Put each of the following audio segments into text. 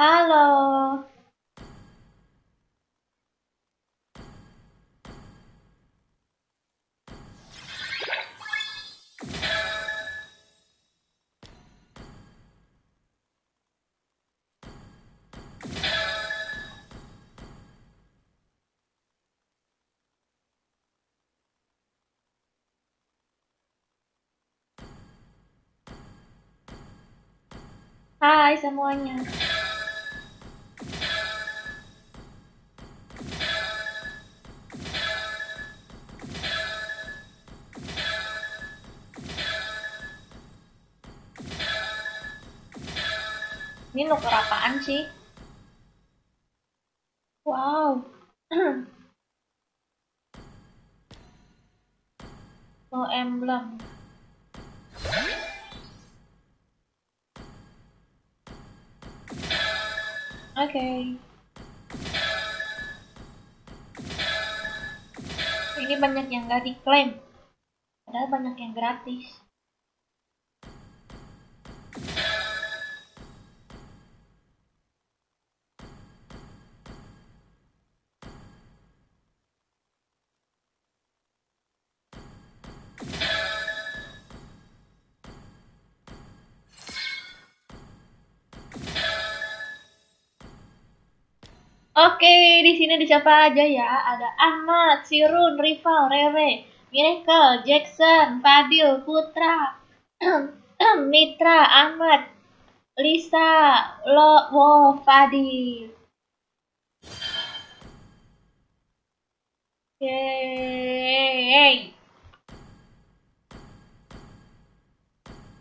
Halo. Hai semuanya. Ini nuker apaan sih? Wow. No emblem. Oke. Ini banyak yang gak diklaim. Padahal banyak yang gratis. Oke, di sini ada siapa aja ya? Ada Ahmad, Sirun, Rival, Rere, Miracle, Jackson, Fadil, Putra, Mitra, Ahmad, Lisa, Fadil. Yeay.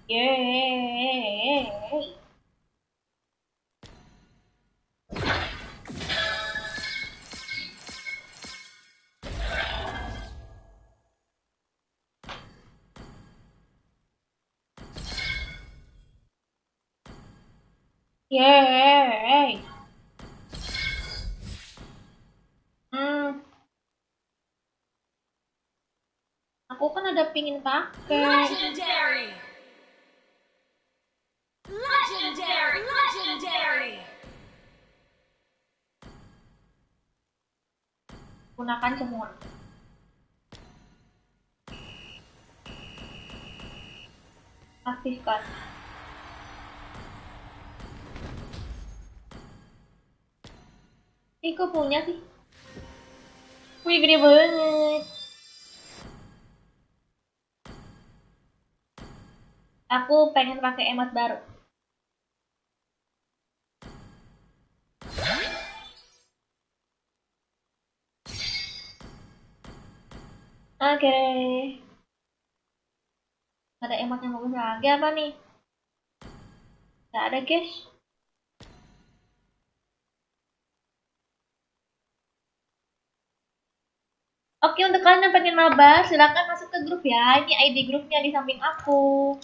Yeay. Yeay. Hmm, aku kan ada pingin pakai. Legendary! Legendary! Legendary! Gunakan semua. Aktifkan. Ih, kok punya sih? Wih, gede banget. Aku pengen pakai emot baru. Oke. Ada emot yang bagus lagi apa nih? Gak ada, guys. Oke, untuk kalian yang pengen mabar, silahkan masuk ke grup ya. Ini ID grupnya di samping aku.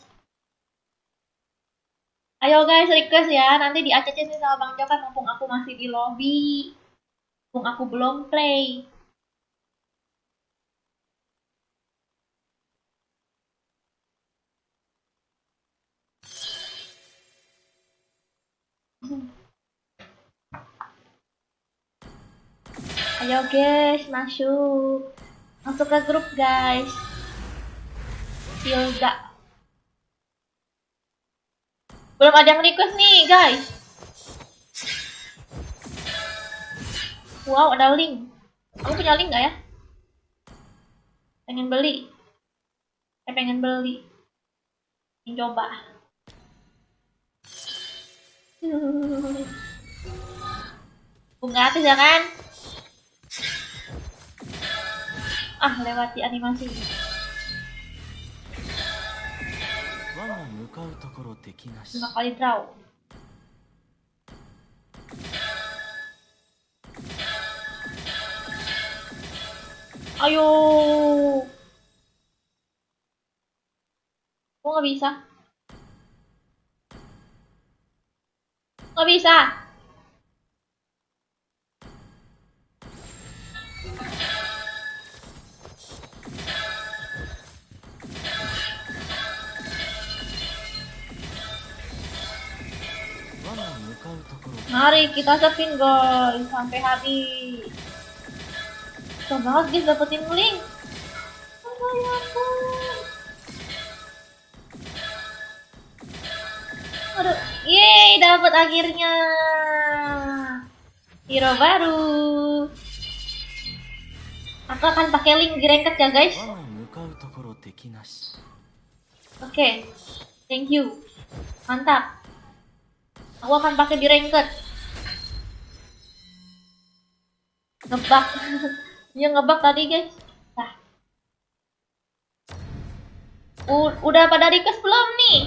Ayo guys, request ya. Nanti di ACC nih sama Bang Jokan mumpung aku masih di lobby. Mumpung aku belum play. Ayo guys, masuk. Masuk ke grup guys. Yoga. Belum ada yang request nih guys. Wow, ada link. Kamu punya link gak ya? Pengen beli. Pengen beli. Ini coba. Gratis ya kan? Ah, lewati animasi. 5 kali draw. Ayo. Kok nggak bisa? Nggak bisa. Mari kita sepin guys sampai habis. Susah banget guys dapetin link. Aduh, ya ampun. Aduh, yeay dapat akhirnya hero baru. Aku akan pakai link di ranked ya guys. Oke, thank you, mantap. Aku akan pakai di ranked. Ngebug, dia ngebug tadi guys. Nah, udah pada request belum nih?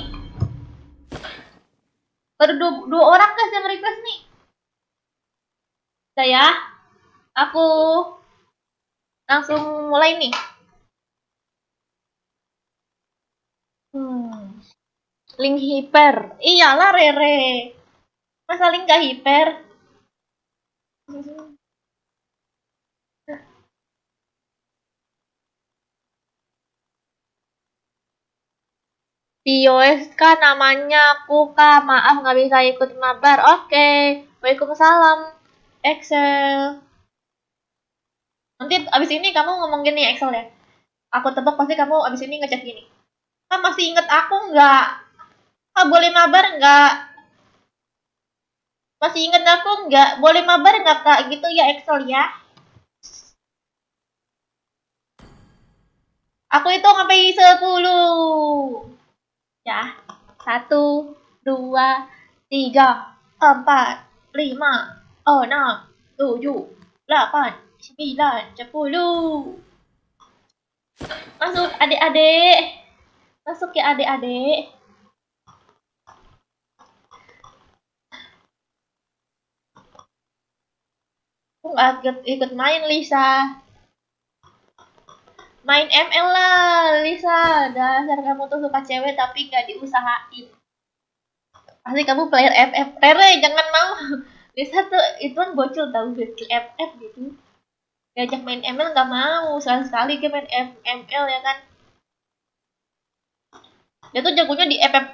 Baru dua orang guys yang request nih. Udah ya, aku langsung mulai nih. Link hiper. Iyalah Rere. Masa link gak hiper? POSK namanya Kuka. Maaf nggak bisa ikut mabar. Oke. Waalaikumsalam. Excel. Nanti abis ini kamu ngomong gini Excel ya. Aku tebak pasti kamu abis ini ngechat gini. Kan masih inget aku nggak? Boleh mabar nggak? Masih inget aku nggak? Boleh mabar nggak kak? Gitu ya Excel ya. Aku hitung sampai 10. Ya. 1, 2, 3, 4, 5, 6, 7, 8, 9, 10. Masuk adik-adik. Masuk ya adik-adik. Aku nggak ikut main Lisa. Main ML lah Lisa. Dasar kamu tuh suka cewek tapi nggak diusahain. Pasti kamu player FF. Rere jangan mau. Lisa tuh itu kan bocil tau bocil FF gitu. Diajak main ML nggak mau. Sekali-sekali dia main ML ya kan. Dia tuh jagonya di FF.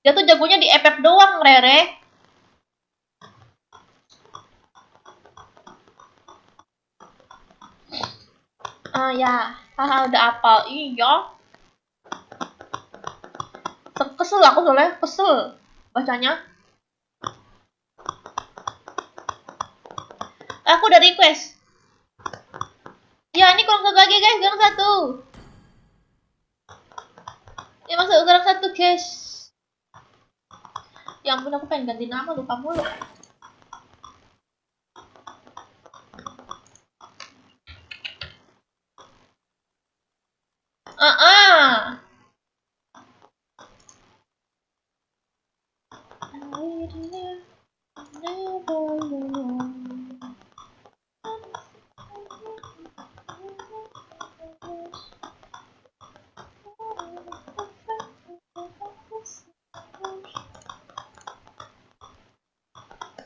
Dia tuh jagonya di FF doang Rere. Ya, haha udah apal. Iya. Kesel aku soalnya, kesel bacanya. Aku udah request. Ya, ini kalau lagi guys, gang 1. Ya masuk gang 1 guys. Ya ampun aku pengen ganti nama lupa mulu.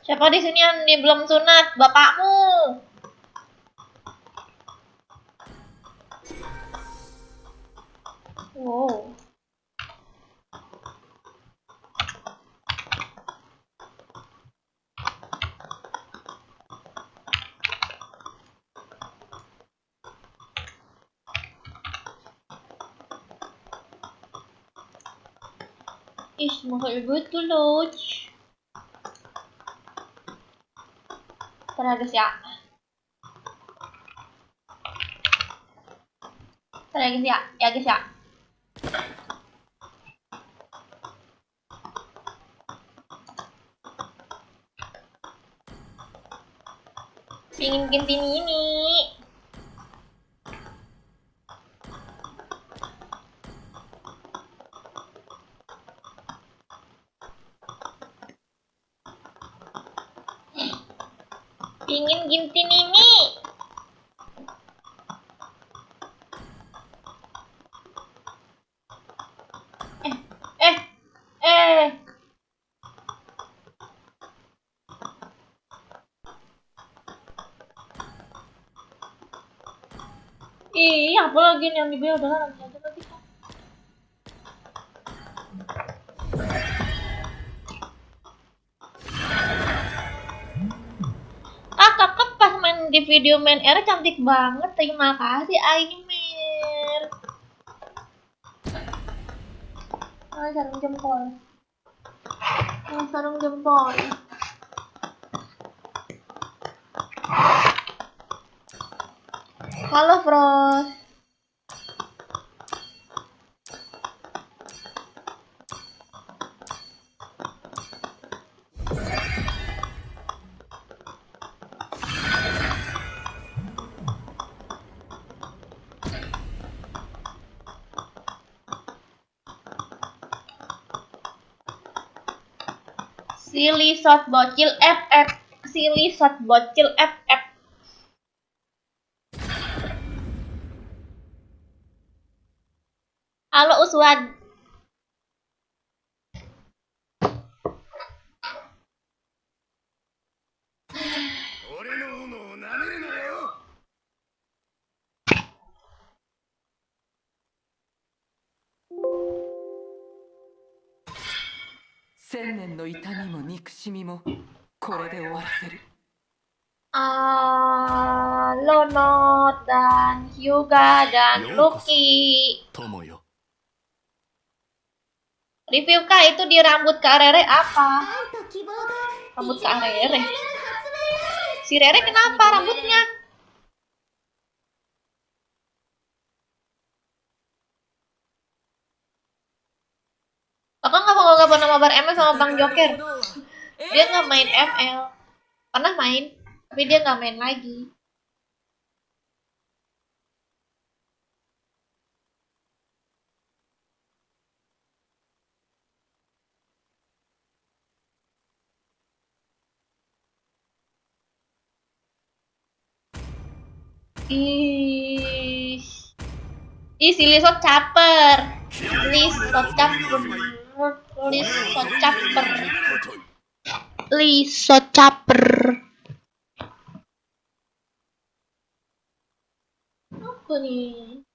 Siapa di sini yang belum sunat? Bapakmu. Wow. Ih, mahal betul loh. Ntar guys ya. Ntar guys ya. Ya guys ya. Pingin Gentini ini. Pingin Gentini ini. Iya, apa lagi nih yang dibilang udah nanti aja lagi. di video main era cantik banget. Terima kasih Aimir. Sarung jempol. Sarung jempol. Halo Frost. Silly shot bocil FF. Silly shot bocil FF. Halo Uswan. Lonot dan Hyuga dan Lucky. Review Kak, itu di rambut Kak Rere apa? Rambut Kak Rere? Si Rere kenapa rambutnya? Aku nggak pernah mabar ML sama Bang Joker. Dia nggak main ML. Pernah main, tapi dia nggak main lagi. Ih, si Lisot caper. Lisot caper. Lisot caper. Lisot caper. Apa nih?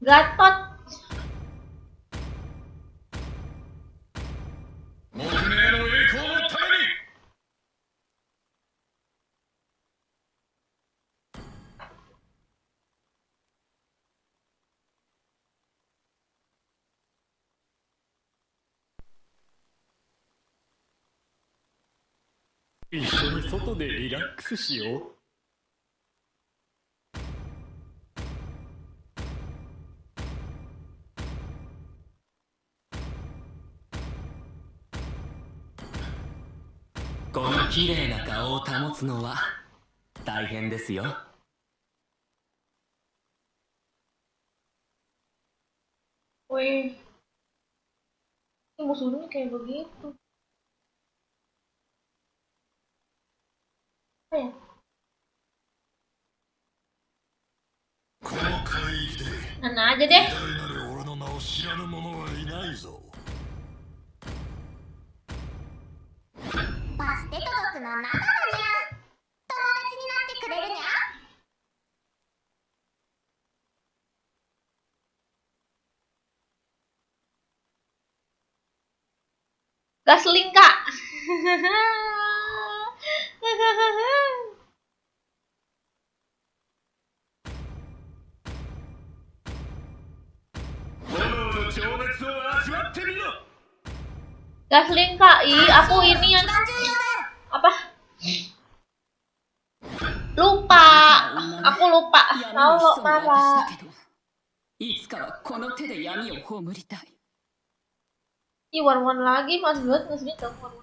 Gatot. Wih, ini musuhnya kayak begitu. Apa ya? Nana aja deh. Gasling Kak. Gasling Kak, aku ini yang apa? Lupa. Aku lupa. Kalau marah. One lagi Mas Buat ngasihnya ke one.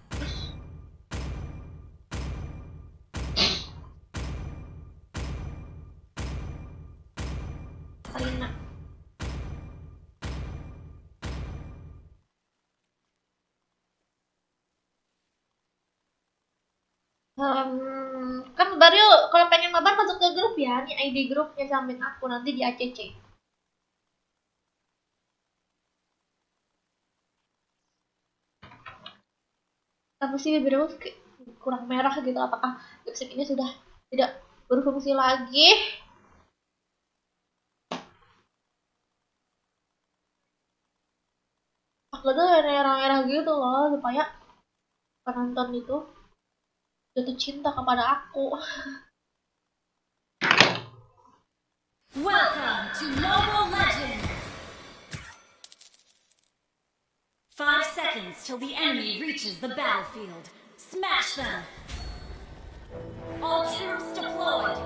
Alina. Kan baru kalau pengen mabar masuk ke grup ya, nih ID grupnya sampein aku nanti di ACC. Apa sih bibirmu kurang merah gitu? Apakah lipstick ini sudah tidak berfungsi lagi? Aku tuh merah-merah gitu loh supaya penonton itu jatuh cinta kepada aku. Welcome to Mobile Legends! 5 seconds till the enemy reaches the battlefield. Smash them! All troops deployed!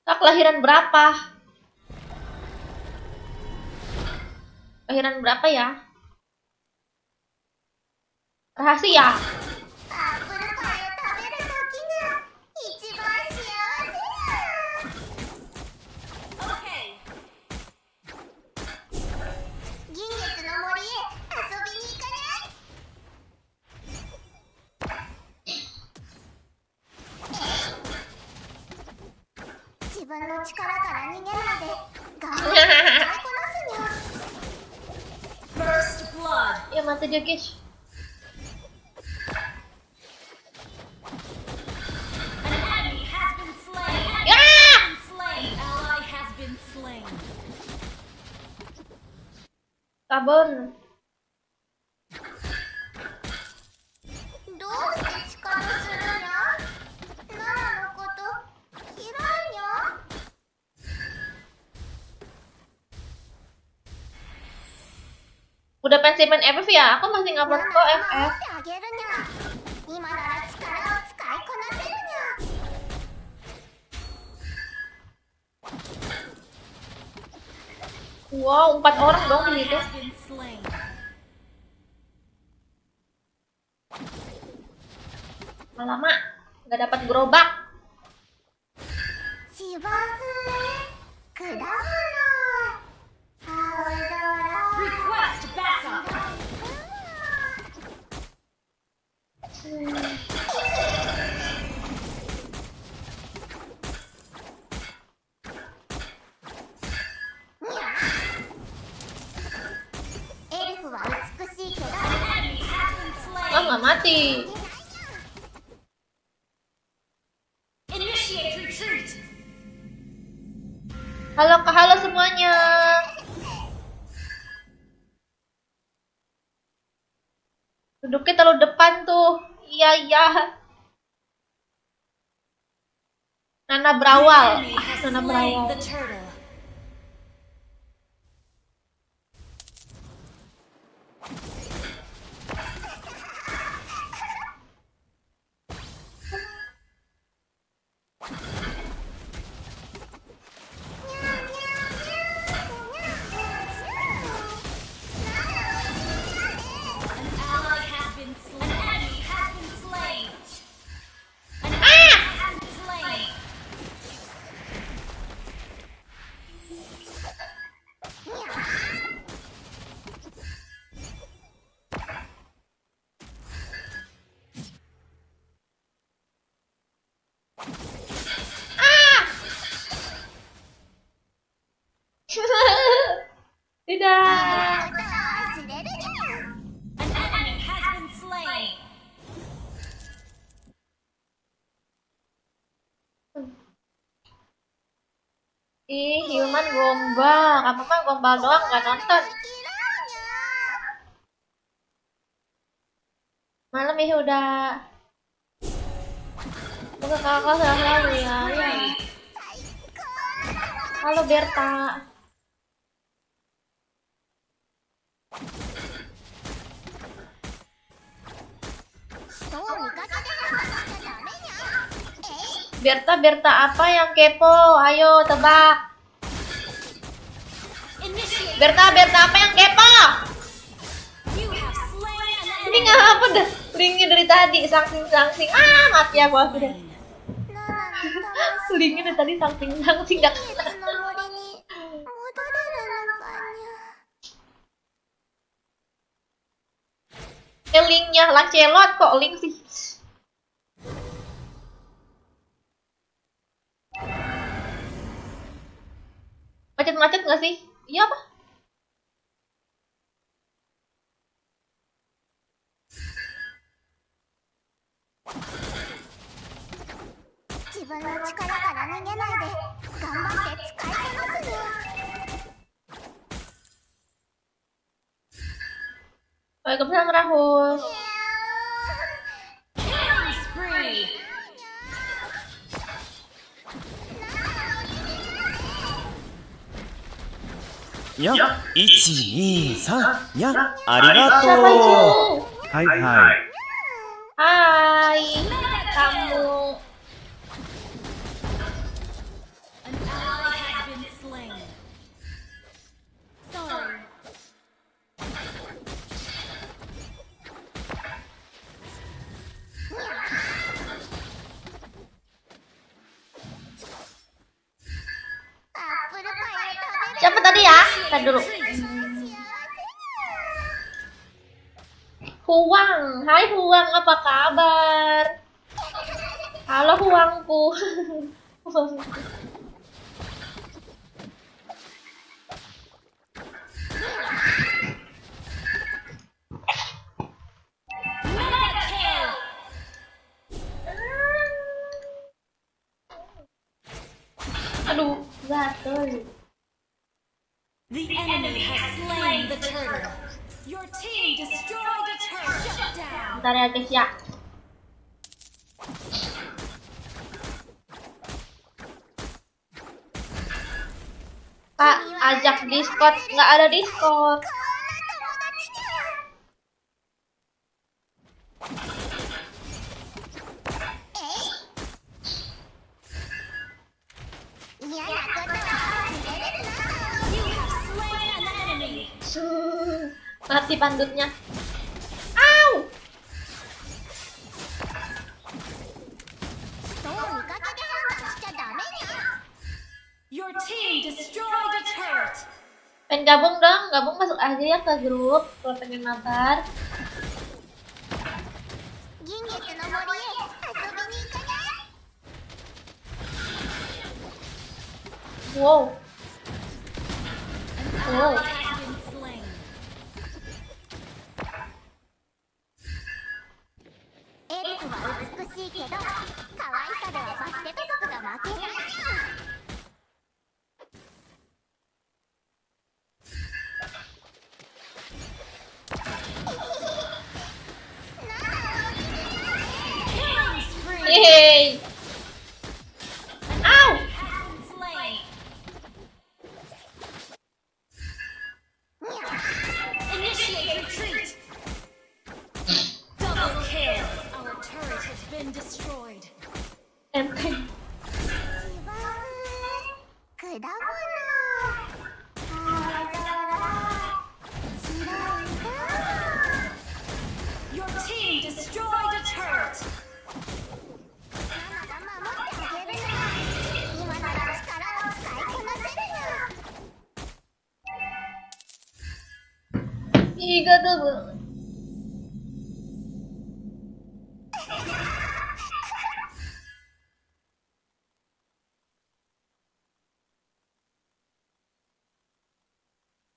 Kak, kelahiran berapa? Kelahiran berapa ya? Rahasia. Okay. 銀月の森へ遊びに行かない自分の力から逃げないで頑張って使いこなすにゃ First blood. Ya mati dia guys. An enemy has been slain. Ya! Slain. Ally has been slain. Kabur. どうして力するにゃナナのこと嫌いにゃ Udah pensi main FF ya? Aku masih nggak ナナ pernah が kok 守 FF. ってあげるにゃ今なら力を使いこなせるにゃ Wow, 4 orang dong di Ally situ. has been slain. Lama nggak dapat gerobak. 芝生果物青空 Request backup. Elf は美しいけど An enemy has been slain. Oh, nggak mati. Initiate retreat. Halo semuanya. Duduknya terlalu depan tuh. Iya. Nana berawal. Enemy has Nana slain berawal. the turtle. An ally has been slain. An enemy has been slain. An enemy has been slain. Tidak. 釣れるにゃ An enemy has been slain. Ih, Hilman gombal. Apa mah gombal doang nggak nonton. 嫌いにゃ Malam ya udah. Bukan kakak selalu ya. Halo Berta. Berta apa yang kepo? Ayo tebak. Initiate. Berta apa yang kepo? You have slain an Ini enemy. ngapa dah? Linknya dari tadi sangsing. Mati aku udah. Linknya dari tadi sangsing dah. いつの森に戻れるのかにゃ Linknya Lancelot kok link sih. Macet nggak sih? Iya apa?自分の力から逃げないで頑張って使いこなすにゃ Waalaikumsalam Rahul. Killing spree. Ya, 1, 2, 3. Ya, arigato. Siapa itu? Hai hai. Hai, kamu. An ally has been slain. Sorry. Siapa tadi ya? Tadi dulu. Huang, hai Huang, apa kabar? Halo Huangku. Mega kill. Aduh, gatel. The enemy has slain the turtle. Your team destroyed a turret. Shut down. Bentar ya guys ya. Kak, ajak Discord. Nggak ada Discord. Slain an enemy. Mati pandutnya. Au! Your team destroyed a turret. Pengen gabung dong, gabung masuk aja ya ke grup kalau pengen mabar. Wow. An Wow. ally has been slain. エルフは美しいけど可愛さではバスケット族が負けないよ。Killing spree. Yeay. Au! Has been slain. Initiate retreat. Double kill. Our turret has been destroyed. MP. 果物白い Your team destroyed a turret. ママが守ってあげるな今なら力を使いこなせるな Ih, gatel banget.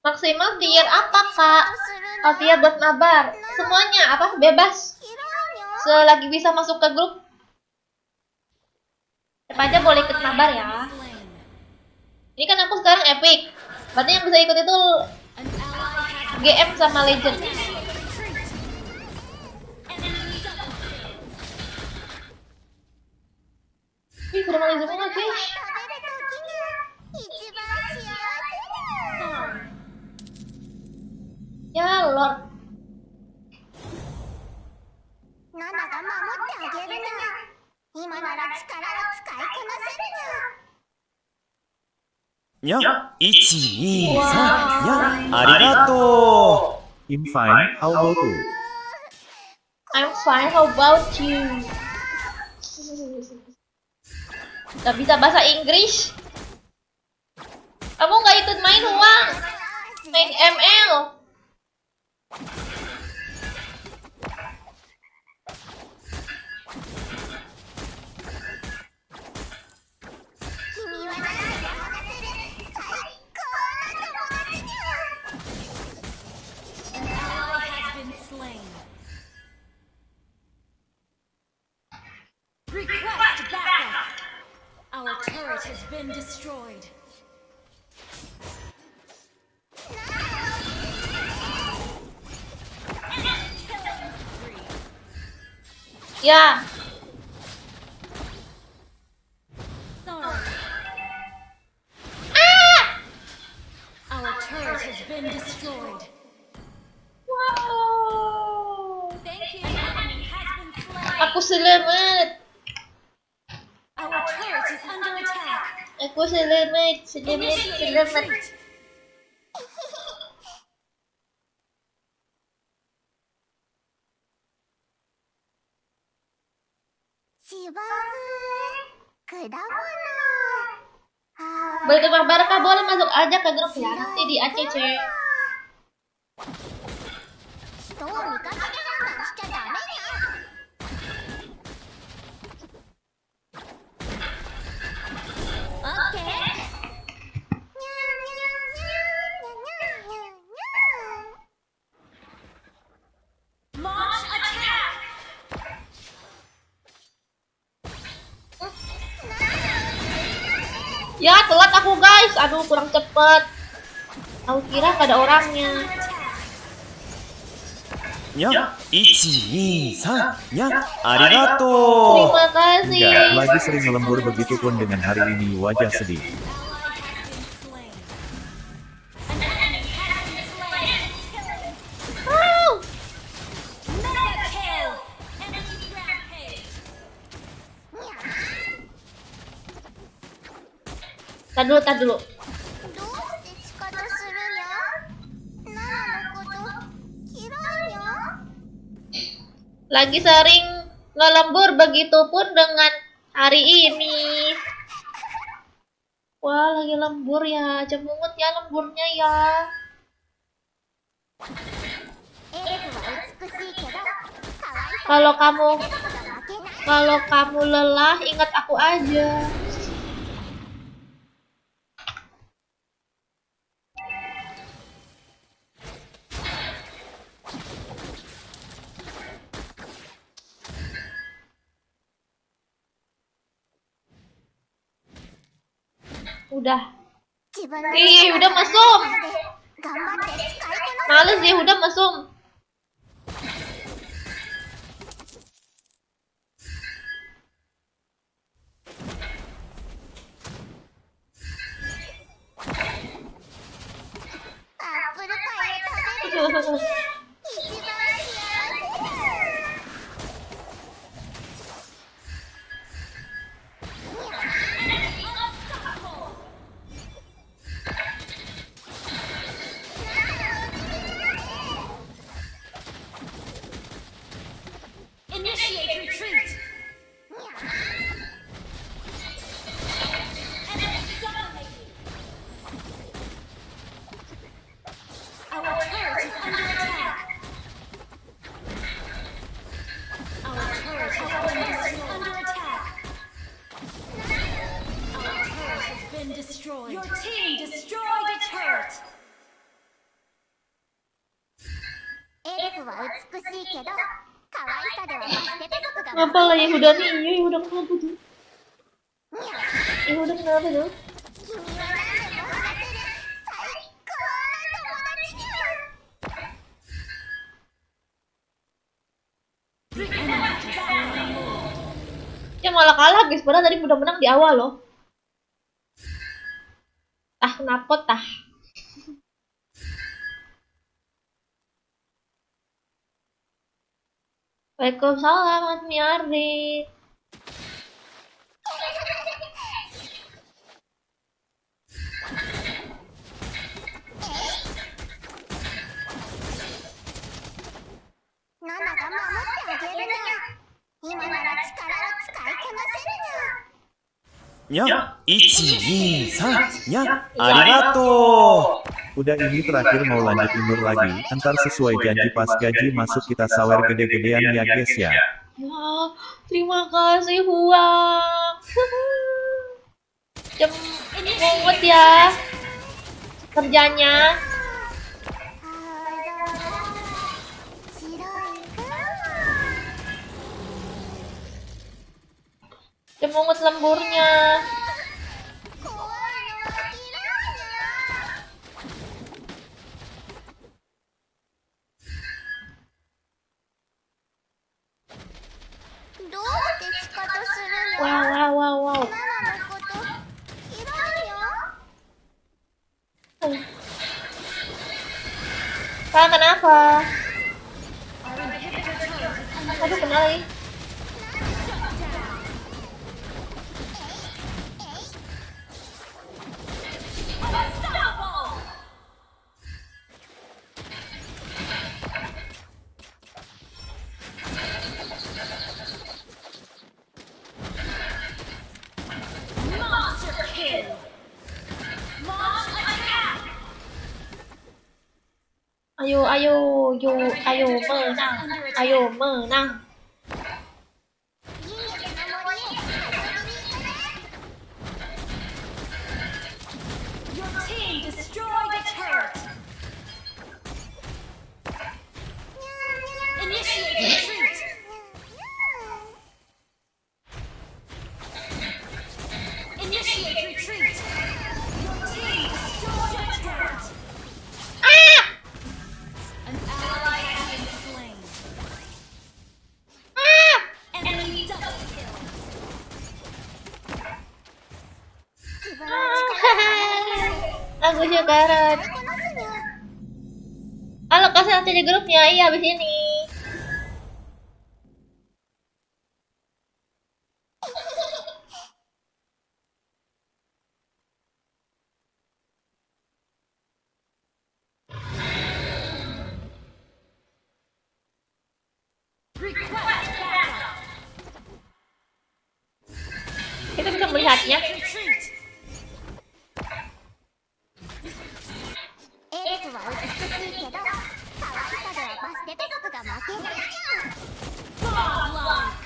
Maksimal tier apa kak? Oh tier buat mabar. Semuanya apa? Bebas. Selagi bisa masuk ke grup. Siapa aja boleh ikut mabar ya. Slain. Ini kan aku sekarang epic. Berarti yang bisa ikut itu An ally has GM sama legend. initiate retreat. Enemy double kill. Ih, sudah mulai zoom lagi. 食べる時が一番幸せだ Sorry. Ya Lord. ナナが守ってあげるな今なら力を使いこなせるな Ya, 1, 2, 3. Ya, arigato. I'm fine. How about you? I'm fine, how about you? Gak bisa bahasa Inggris. Kamu gak ikut main Huang? Main ML. An ally has been slain. Request backup. Our turret has been destroyed. Enemy Ya, Sorry. Our turret has been destroyed. wow. Thank you. An enemy has been slain. Aku selamat. Our turret is under attack. Aku selamat. Initiate Selamat. retreat. Berkembang Barca boleh masuk aja ke grup ya nanti di ACC. 人を見かけで判断しちゃダメにゃ。オッケー。にゃーにゃーにゃーにゃーにゃーにゃー。 Launch attack. Ya, telat aku guys. Aduh, kurang cepet. Aku kira gak ada orangnya. Ya, 1, 2, 3, ya, arigato. Terima kasih. Enggak lagi sering melembur begitu pun dengan hari ini wajah sedih. Ally has been slain. An enemy has been slain. Wow. Mega kill. Enemy rampage. Tar dulu. どうして仕方するにゃ？ナナのこと嫌いにゃ？ Lagi sering ngelembur begitupun dengan hari ini. Wah, lagi lembur ya. Cemungut ya lemburnya ya. エルフは美しいけど可愛さ Kalau kamu が負けない。 kalau kamu lelah, ingat aku aja. Udah. 自分の Ih, udah mesum. 頑張って使いこな Males ya, udah mesum. Initiate retreat. Enemy dominated. Our turret is under attack. Our turret has been under attack. Our turret has been destroyed. Your team destroyed a turret. エルフは美しいけど可愛さではマステテ族が Ngapa lah Yehuda nih? Yehuda kenapa tuh? Yehuda kenapa tuh? 君は何でも話せる最高な友達にゃ。 Ya malah kalah guys, padahal tadi udah menang di awal loh. Tah kenapa tah? Waalaikumsalam, Admi Ardi.ナナが守ってあげるにゃ。今なら力を使いこなせるにゃ。 Ya, 1, 2, 3, ya, arigato. Udah ini terakhir mau lanjut indur lagi, entar sesuai janji pas gaji masuk kita sawer gede-gedean ya guys ya. Ya, terima kasih Huang. Cemungut ya kerjanya. 白い雲。 Cemungut lemburnya. 怖いのは嫌いにゃ。 ど仕方するの？ Wow, wow, wow, wow. ママのこと嫌いよ。 Kak, kenapa? Our inhibitor turret is under Aduh, kena lagi. unstoppable. Monster kill. Launch attack. Ayo, ayo, ayo menang. Ayo menang. ギミックの森へ遊びに行くね。 Your team destroyed the turret. Initiate retreat. Initiate retreat. Your team destroyed the turret. An ally has been slain. Enemy double kill. 自分の力が Aku sekarang. こなすにゃ。 Halo, kasih nanti di grupnya. Iya, abis ini. Request backup. Kita bisa melihatnya. Retreat. エルフは美しいけど可愛さではバステテ族が負けるにゃ。 Godlike.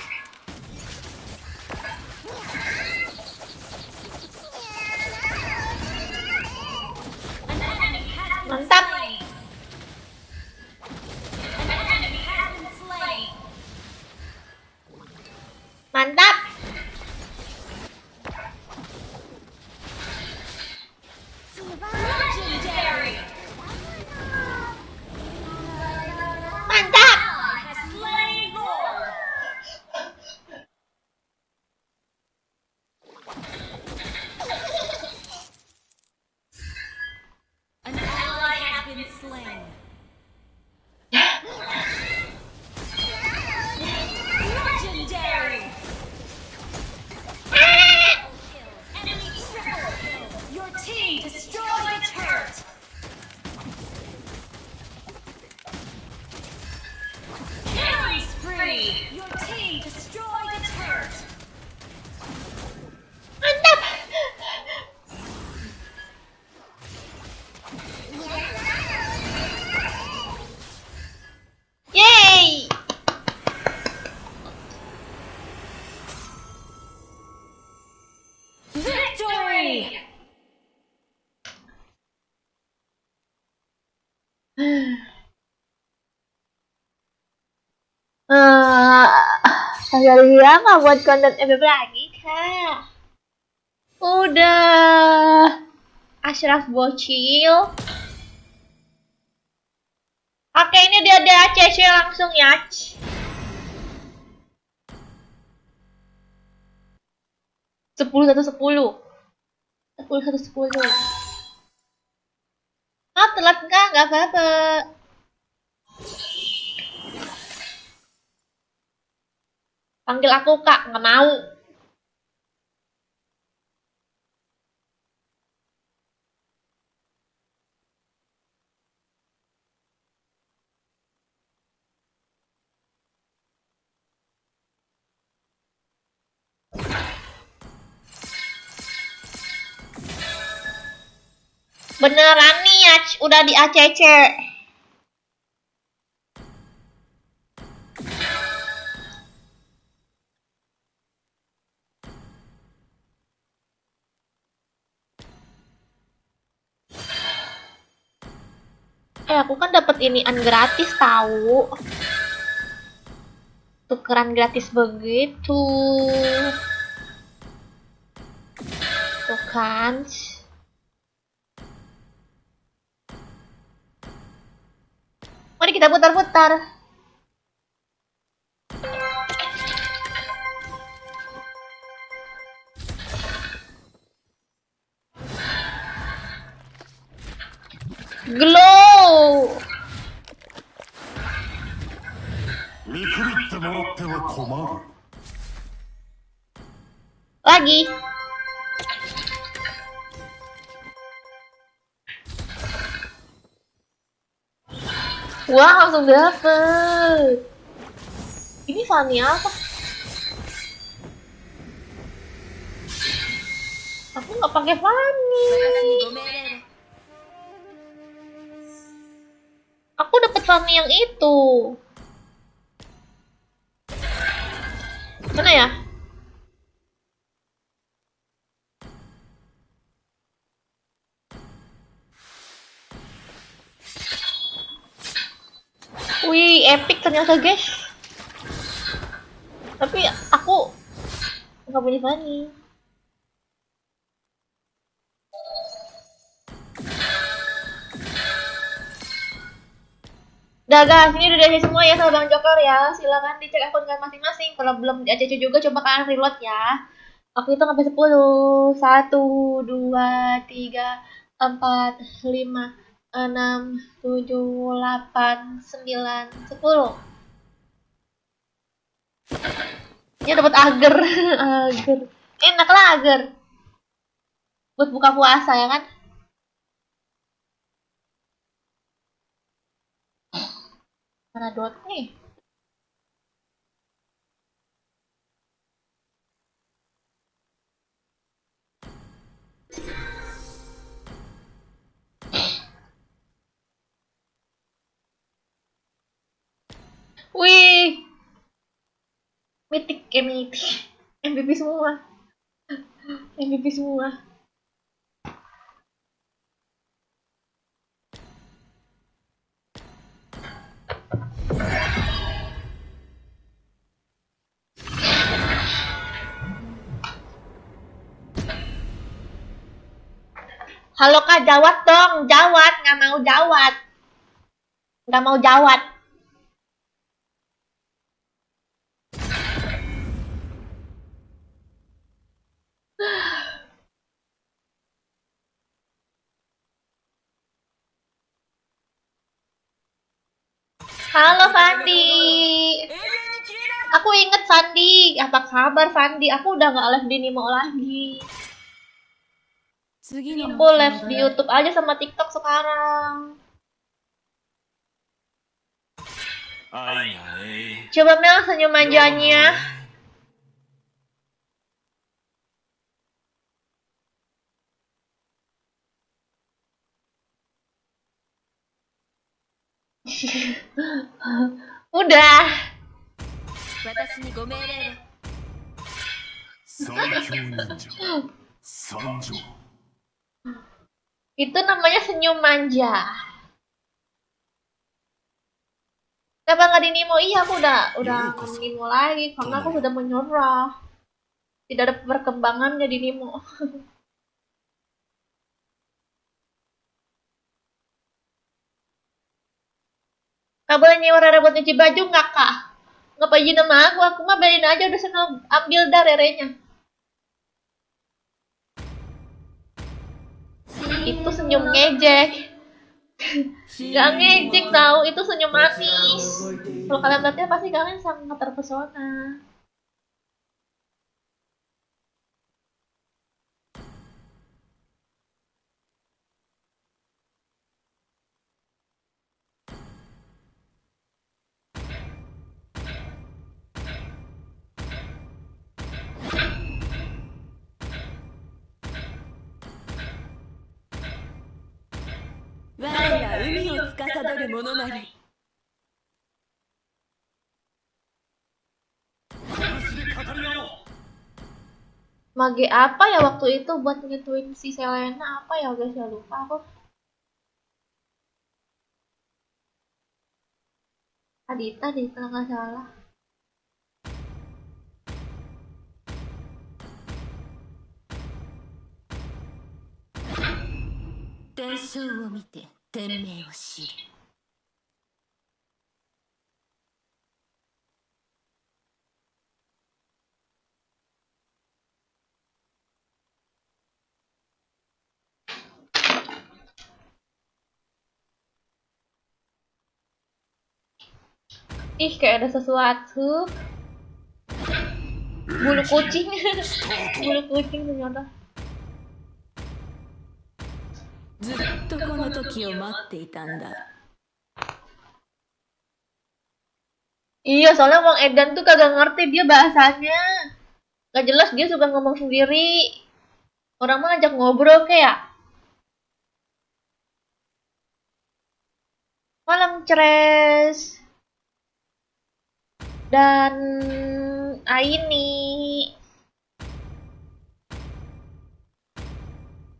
An enemy has been Mantap. slain. An enemy has been slain. Mantap. Legendary. Mantap. Ally has slain Lord. An ally has been slain. Legendary. Enemy triple kill. Your team destroyed the turret. Killing spree. Your team destroyed the turret. Mantap. Yeay. Victory. Saya bilang nggak buat konten FF lagi, Kak. Udah. Ashraf bocil. Oke, ini dia ACC langsung ya. 10-1-10. 10-1-10. Ah, telat nggak apa-apa. Panggil aku Kak, nggak mau. Beneran nih ya, udah di ACC. Aku kan dapat inian gratis tahu. Tukeran gratis begitu. Tuh kan. Mari kita putar-putar. Glow. 見くびってもらっては困る。 Lagi. Wah, langsung dapet. Ini Fanny apa? Aku nggak pakai Fanny. Aku dapet Fanny yang itu. Mana ya? Wih, epic ternyata guys. Tapi aku nggak punya Fanny. Udah guys, ini udah dari semua ya sama Bang Joker ya. Silakan dicek akun kalian masing-masing. Kalau belum di ACC juga coba kalian reload ya. Aku hitung sampai 10. 1, 2, 3, 4, 5, 6, 7, 8, 9, 10. Ini dapat agar. Agar. Enak lah agar. Buat buka puasa ya kan? Mana dot nih? Wih, mitik, mitik. MVP semua. MVP semua. Halo Kak, jawab dong, jawab, nggak mau jawab. Nggak mau jawab. Halo Fandi. Aku inget Fandi. Apa kabar Fandi? Aku udah nggak live di Nimo lagi. Aku live di YouTube aja sama TikTok sekarang. Coba Mel senyum manjanya. Udah. Itu namanya senyum manja. Kenapa nggak di Nimo? Iya, aku udah Nimo lagi karena aku sudah menyerah. Tidak ada perkembangannya di Nimo. Nggak boleh nyewa Rere buat nyuci baju nggak kak? Nggak izin sama aku mah beliin aja udah senang ambil dah Rerenya. Itu senyum ngejek. Gak ngejek tahu, itu senyum manis. Kalau kalian lihatnya pasti kalian sangat terpesona. Mage apa ya waktu itu buat ngituin si Selena apa ya guys ya lupa aku. Adita deh kalau nggak salah. Ih, kayak ada sesuatu. Bulu kucing. Bulu kucing ternyata. ずっとこの時を待っていたんだ。 Iya, soalnya Bang Edan tuh kagak ngerti dia bahasanya. Gak jelas dia suka ngomong sendiri. Orang mah ngajak ngobrol kayak. Malam Ceres. Dan Aini.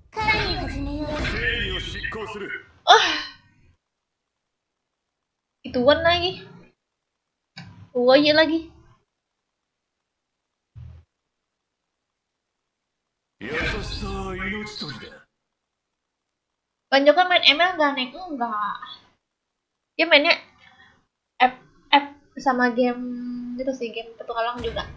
会議を始めよう。正義を執行する。 Ituan lagi. Tua aja lagi. 優しさは命取りだ。 Bang Joko main ML gak naik? Enggak. Dia mainnya F sama game itu sih, game petualang juga.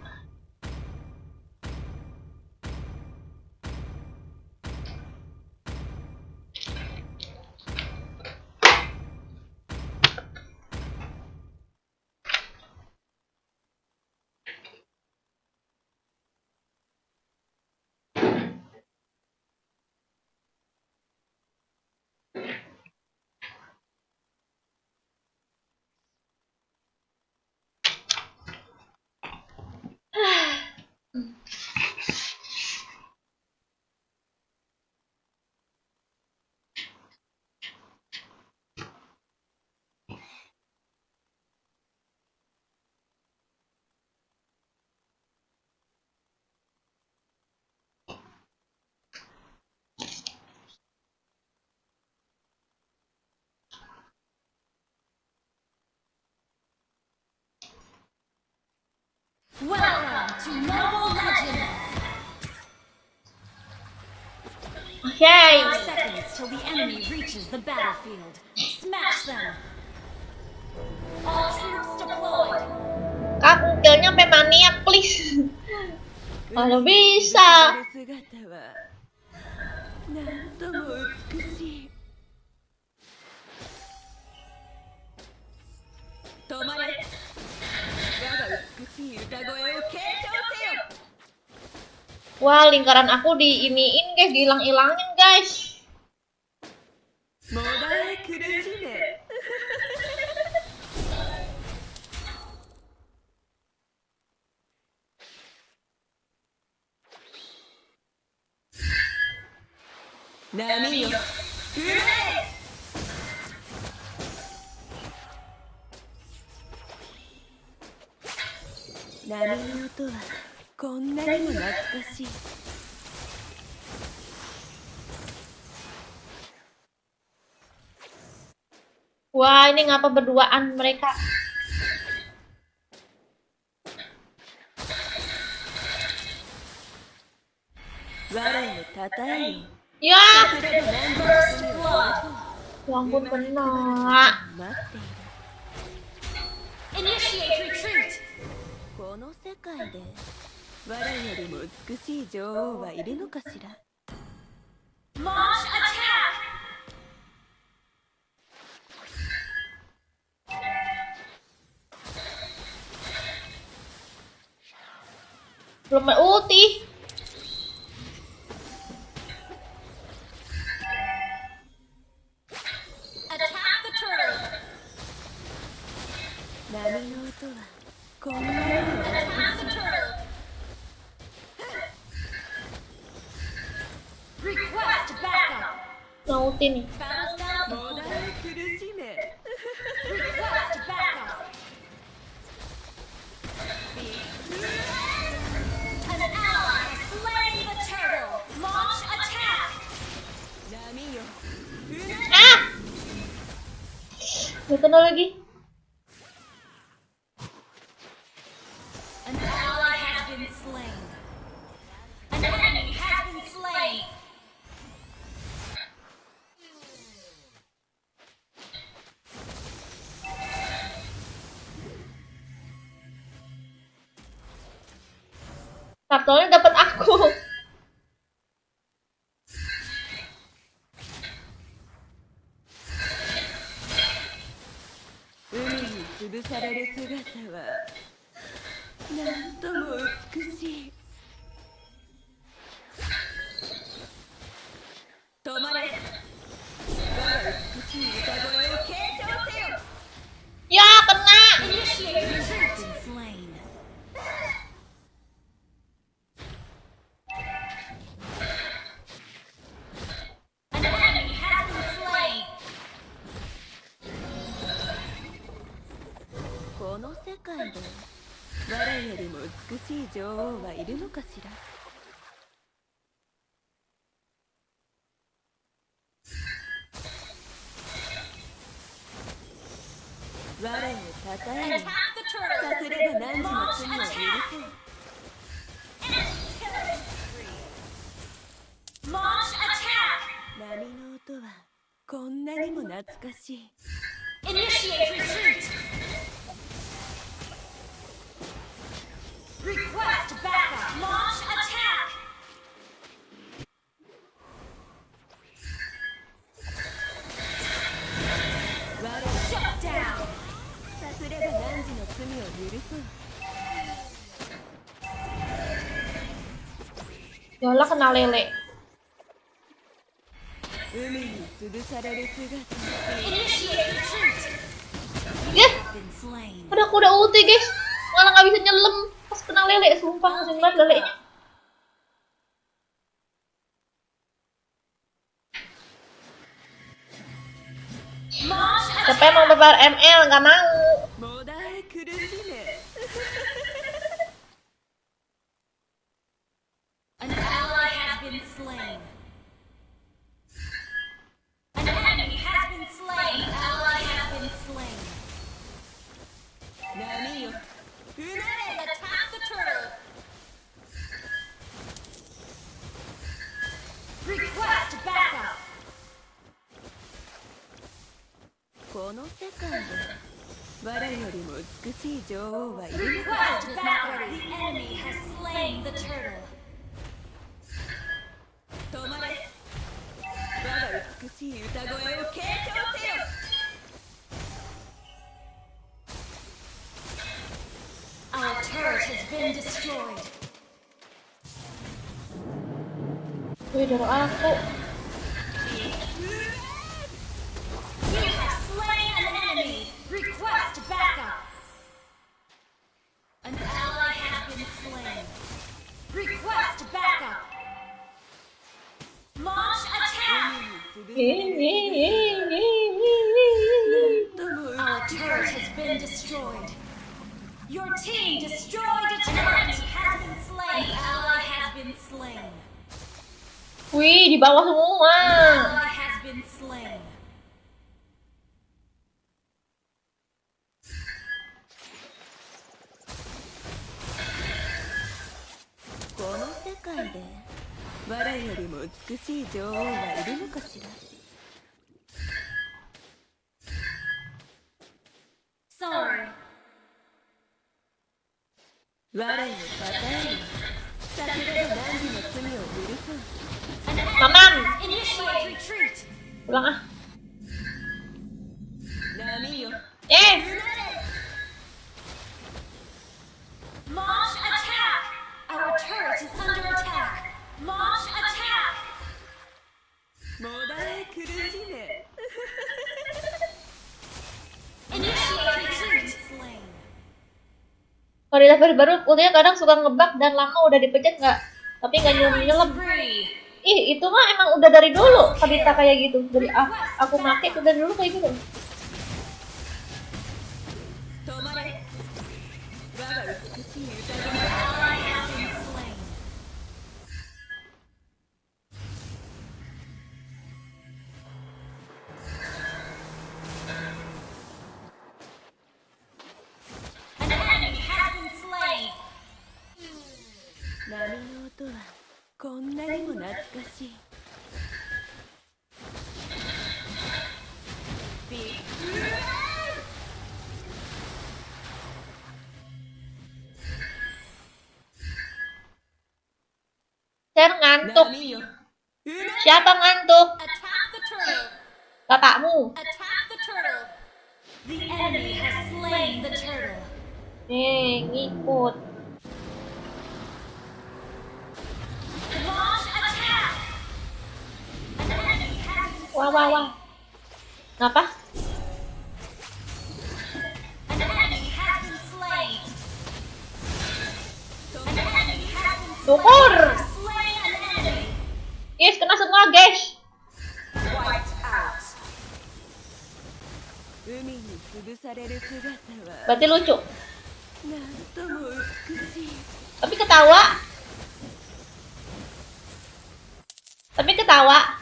Welcome to Mobile Legends! Okay. 5 seconds till the enemy reaches the battlefield. Smash them! All troops deployed! Kak, skillnya sampai maniak, please. Kalau bisa. なんとも美しい。止まれ。我が美しい歌声を継承せよ。 Wah, lingkaran aku diiniin guys, dihilang-hilangin guys. もだえ苦しめ。波よ、うめ波の音はこんなにも懐かしい。 Wah, ini ngapa berduaan mereka? Ya, ya ampun kena. Initiate retreat. この世界で我よりも美しい女王はいるのかしら。Launch attack. Belum main ulti. Attack the turtle. 波の音はこんなにもAttack the turtle. Request backup. Nah, ulti nih. Battle style. もだえ苦しめ。Request backup. An ally has slain the turtle. Launch attack. 波よ。 Ah! Gak kena lagi. An ally has been slain. An enemy has been slain. Kartunya dapat aku. 潰される姿はなんとも美しい。止まれ。我が美しい歌声を継承せよ。 Ya, kena. Initiate retreat. Slain. An enemy has been slain. この世界で我よりも美しい女王はいるのかしら。我をたたえさすれば何時の罪を許そう。波の音はこんなにも懐かしい。Initiate retreat. Request backup. Launch attack. Shut down. さすれば何時の罪を許そう。 Yola kena lele. 海に潰される姿。 Yes. Udah aku udah ulti guys. Malah nggak bisa nyelam pas kena lele. Sumpah langsung banget lelenya. Siapa yang mau berbar ML? Nggak mau. An ally has been slain. An enemy has been slain. An ally has been slain. Nani yo? Unare, attack the turtle. Request backup. この世界で我よりも美しい女王はいるのか。Request backup. The enemy has slain the turtle. 止まれ。我が美しい歌声を継承せよ。Our turret has been destroyed. Wih, dorong aku. You have slain an enemy. Request backup. An ally has been slain. Request backup. Launch attack. Our turret has been destroyed. Your team destroyed a turret. Has been slain. Ally has been slain. Wih, di bawah semua. Ally has been slain. Kono sekai de 我よりも美しい女王はいるのかしら。Sorry. 我をたたえる。さすれば何時の罪を許そう。Mamam. Initiate retreat. Pulang ah. Nami yo. Launch attack. Our turret is under attack. Launch attack. もだえ苦しめ。Initiate retreat. Slain. Kalau di level baru ultinya kadang suka ngebug dan lama udah dipencet tapi nggak nyelam. Ih, itu mah emang udah dari dulu Kabita kayak gitu. Dari aku make itu dari dulu kayak gitu. Saya ngantuk. Siapa ngantuk? Bapakmu. The enemy has slain the turtle. Ngikut. Launch attack. An enemy has been Wah, wah, wah. Ngapa? An enemy has been slain. An enemy has been Syukur. slain an enemy. Yes, kena semua, guys. Wiped out. 海に潰される姿は Berarti lucu. なんとも美しい。 Tapi ketawa. Tapi ketawa.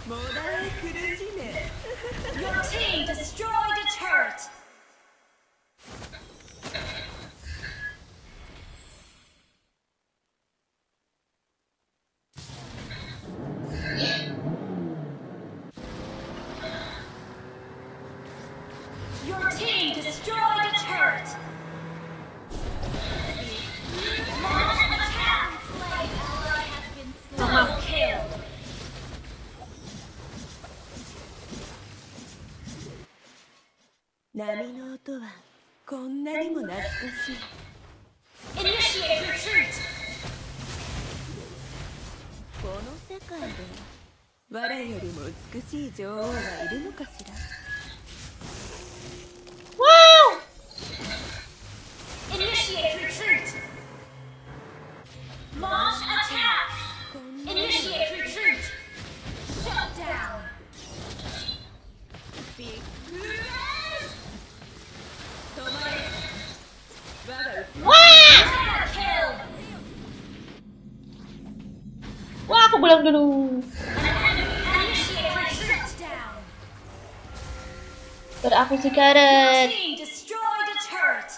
もだえ苦しめ。Your team destroyed a turret. Your team destroyed a turret. Launch attack. Slay ally has been slain. Kill. 波の音はこんなにも懐かしい。Initiate retreat. この世界で我よりも美しい女王はいるのかしら。Wow. Initiate retreat. Launch attack. Initiate retreat. Shut down. Big Wah. kill. Wah, aku bilang dulu. Initiate retreat down. Aku si karet. Team destroyed a turret.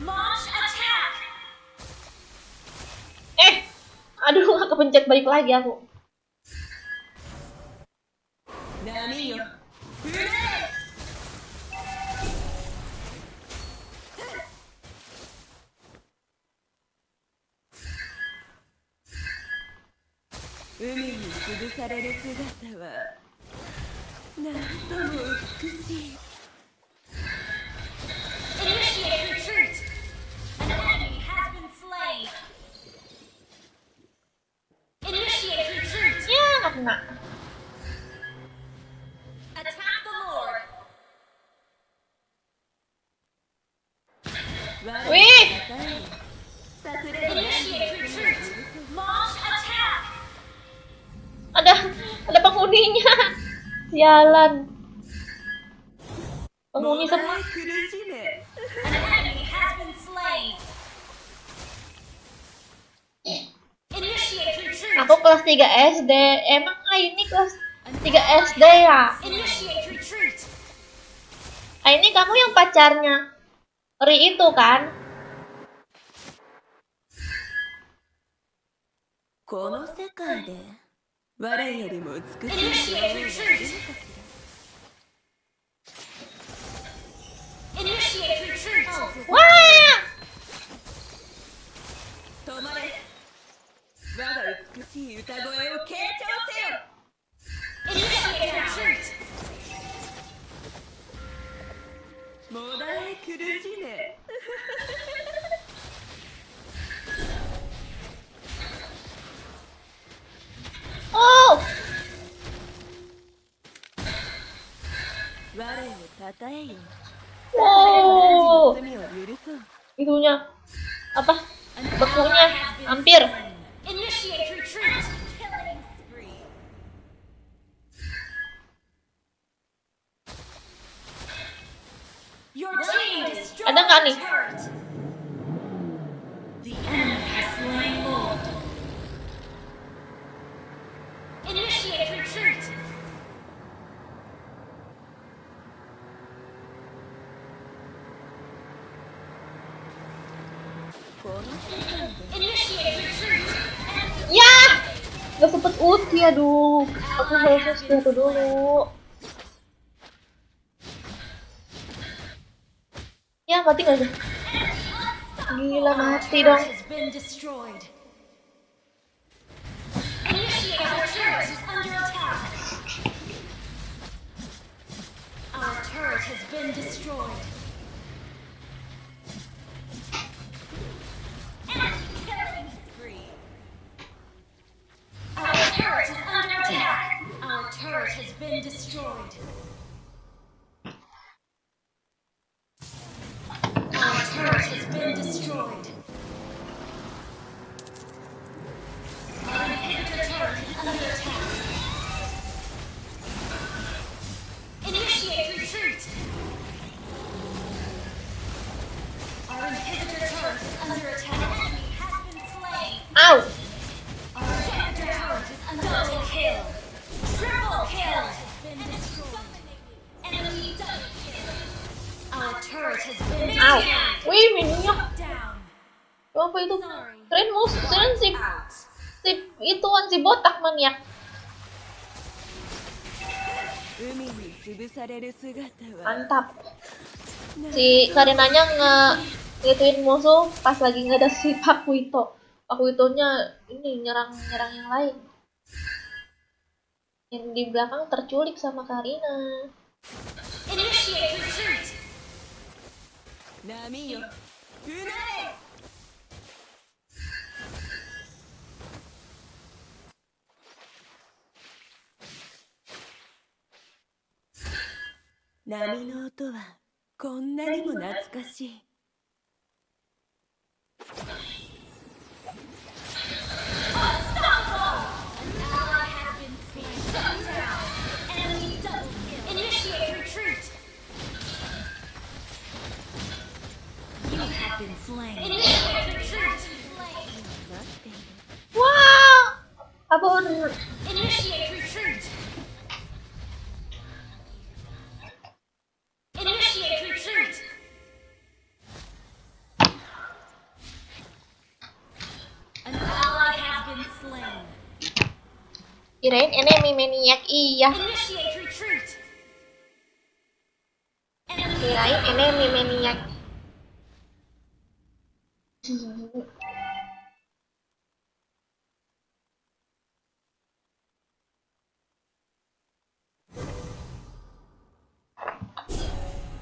Launch attack. Aduh, kepencet balik lagi aku. Nami yo. Umiに潰される姿はなんとも美しい。Initiate retreat. An enemy has been slain. Initiate retreat. Ya, nggak kena. Attack the Lord. Wih, Initiate retreat. Launch attack. ada penghuninya. Sialan. Penghuni semua. An enemy has been slain. Initiate retreat. Aku kelas 3 SD. Emang ini kelas 3 SD ya? Initiate retreat. Ini kamu yang pacarnya Ri itu kan? この世界で我よりも美しい女王はいるのかしら。Initiate retreat. Wah! 止まれ。我が美しい歌声を傾聴せよ。Initiate retreat. もだえ苦しめ。Oh! 我をたたえよ。 Wow! 罪を許そう。 Itunya apa? Bekunya hampir. Initiate retreat. Killing spree. Your team destroyed Ada nggak nih? the turret. The enemy has slain Lord. Initiate retreat. Initiate retreat. Ya! Gak sempet ulti, aduh. Aku harusnya setia itu dulu. Ya, mati gak sih? Gila, Our mati turret dong. has been destroyed. Initiate our turret is under attack. Our turret has been destroyed. Enemy killing spree. Our turret is under attack. Our turret has been destroyed. Our turret has been destroyed. Our inhibitor turret is under attack. Initiate retreat. Our inhibitor turret is under attack. Enemy has been slain. Ow. Our inhibitor turret is under double kill. Triple kill has been destroyed. Enemy double kill. Our turret has been Ow. destroyed. Wih, minyak. Down. Apa itu? Sorry. Keren musuh, keren si Out. ituan si botak maniak. 海に潰される姿は Mantap. Si Karinanya ngituin musuh pas lagi nggak ada si Pakuito. Pakuitonya ini nyerang yang lain. Yang di belakang terculik sama Karina. Initiate retreat. Nami yo. Unae. Namiの音はこんなにも懐かしい。Initiate retreat. You have been slain. Initiate retreat. Wah, abon. Initiate retreat. Initiate retreat. An ally has been slain. Kirain enemy maniak iya. Initiate retreat. Kirain enemy maniak.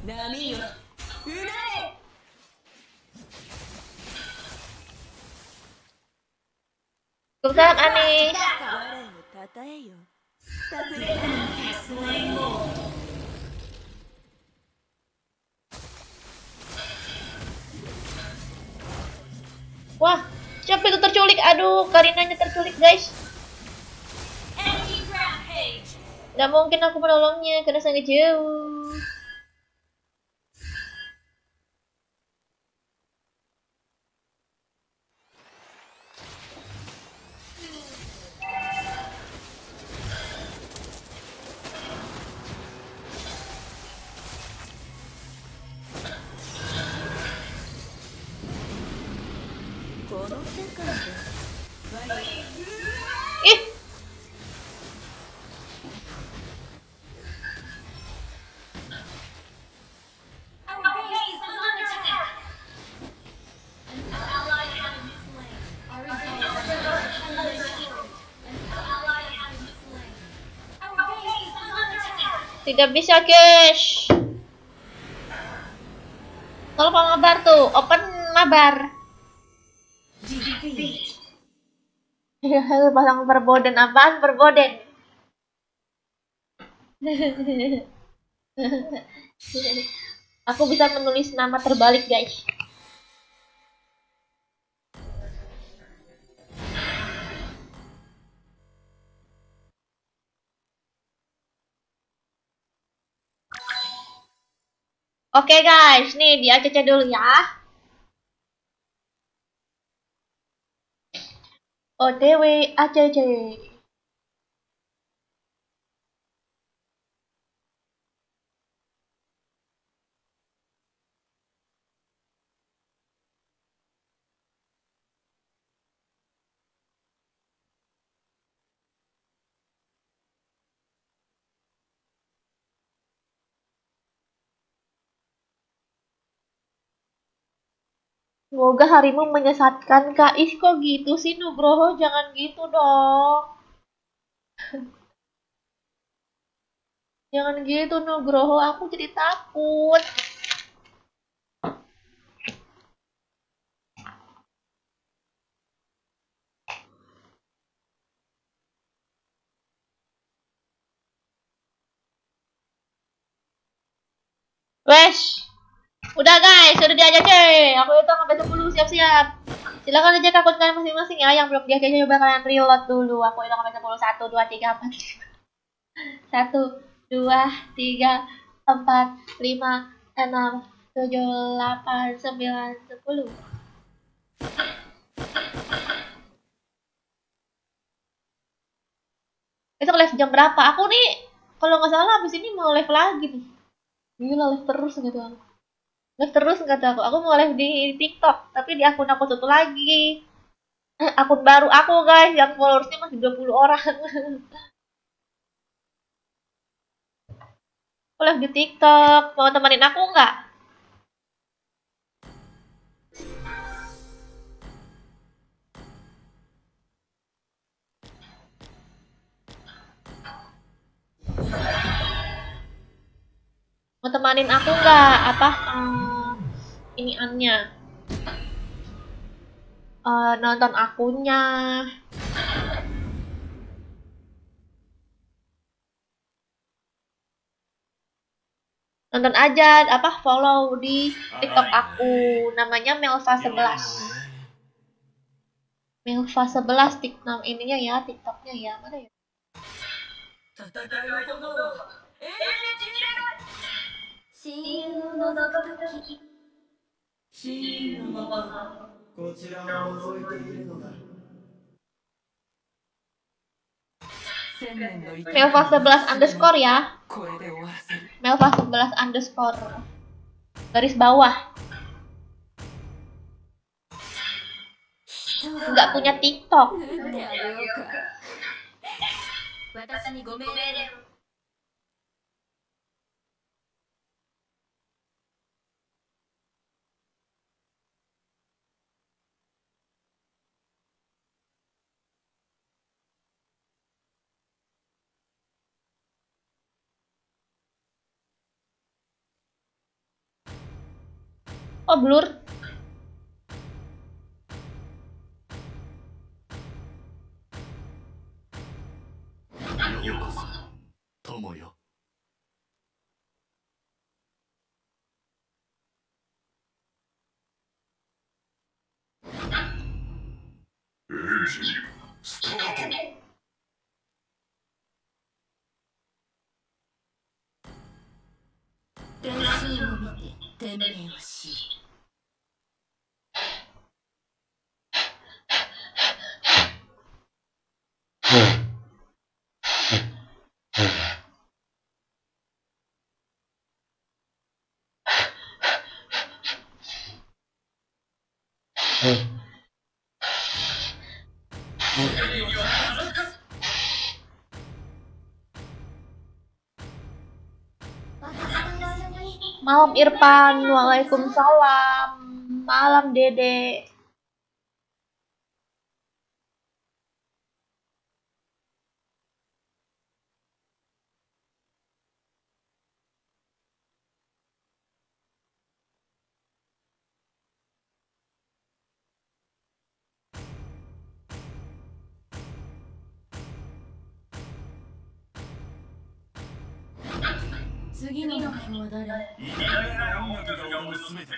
Nami yo. Unae. Kebetulan Anis. 我をたたえよ。さすがに slain more. Wah, siapa itu terculik? Aduh, Karinanya terculik, guys. Enemy rampage. Gak mungkin aku menolongnya karena sangat jauh. Ih, Our base is under attack. An ally has been slain. Our inhibitor has been destroyed. An ally has been slain. Our base is under attack. tidak bisa, guys. Kalau mabar tuh, open mabar. Defeat. Pasang perboden apaan perboden? Aku bisa menulis nama terbalik, guys. Oke, guys, nih di ACC dulu ya. OTW ACC. Semoga harimu menyesatkan, Kak. Ih, kok gitu sih, Nugroho? Jangan gitu dong. Jangan gitu, Nugroho. Aku jadi takut. Wesh. Udah guys, udah diajak cuy. Aku hitung sampai 10, siap-siap. Silakan aja akun kalian masing-masing ya. Yang belum diajak coba kalian reload dulu. Aku hitung sampai 10. 1, 2, 3, 4. 1, 2, 3, 4, 5, 6, 7, 8, 9, 10. Besok live jam berapa? Aku nih, kalau nggak salah habis ini mau live lagi nih. Gila, live terus gitu. Live terus kata aku. Aku mau live di TikTok, tapi di akun aku satu lagi. Akun baru aku guys, yang followersnya masih 20 orang. Aku live di TikTok. Mau temenin aku nggak? Mau temenin aku nggak? Apa? Ini annya. Nonton akunnya. Nonton aja, apa? Follow di TikTok aku. Namanya Melva11. Melva11 TikTok ininya ya, TikToknya ya. Mana ya? 戦いの炎を永遠に消えない深淵を覗く時シーンのままこちらを覗いているのだ千年の痛み Melva11 underscore ya. これで終わらせる Melva11 underscore. Garis bawah. Nggak punya TikTok. なんであげようか私にご命令を Oh, blur.天真を見て天命を知る Malam Irfan, waalaikumsalam. Malam Dede.次の目標は誰偉大な音楽が生む全て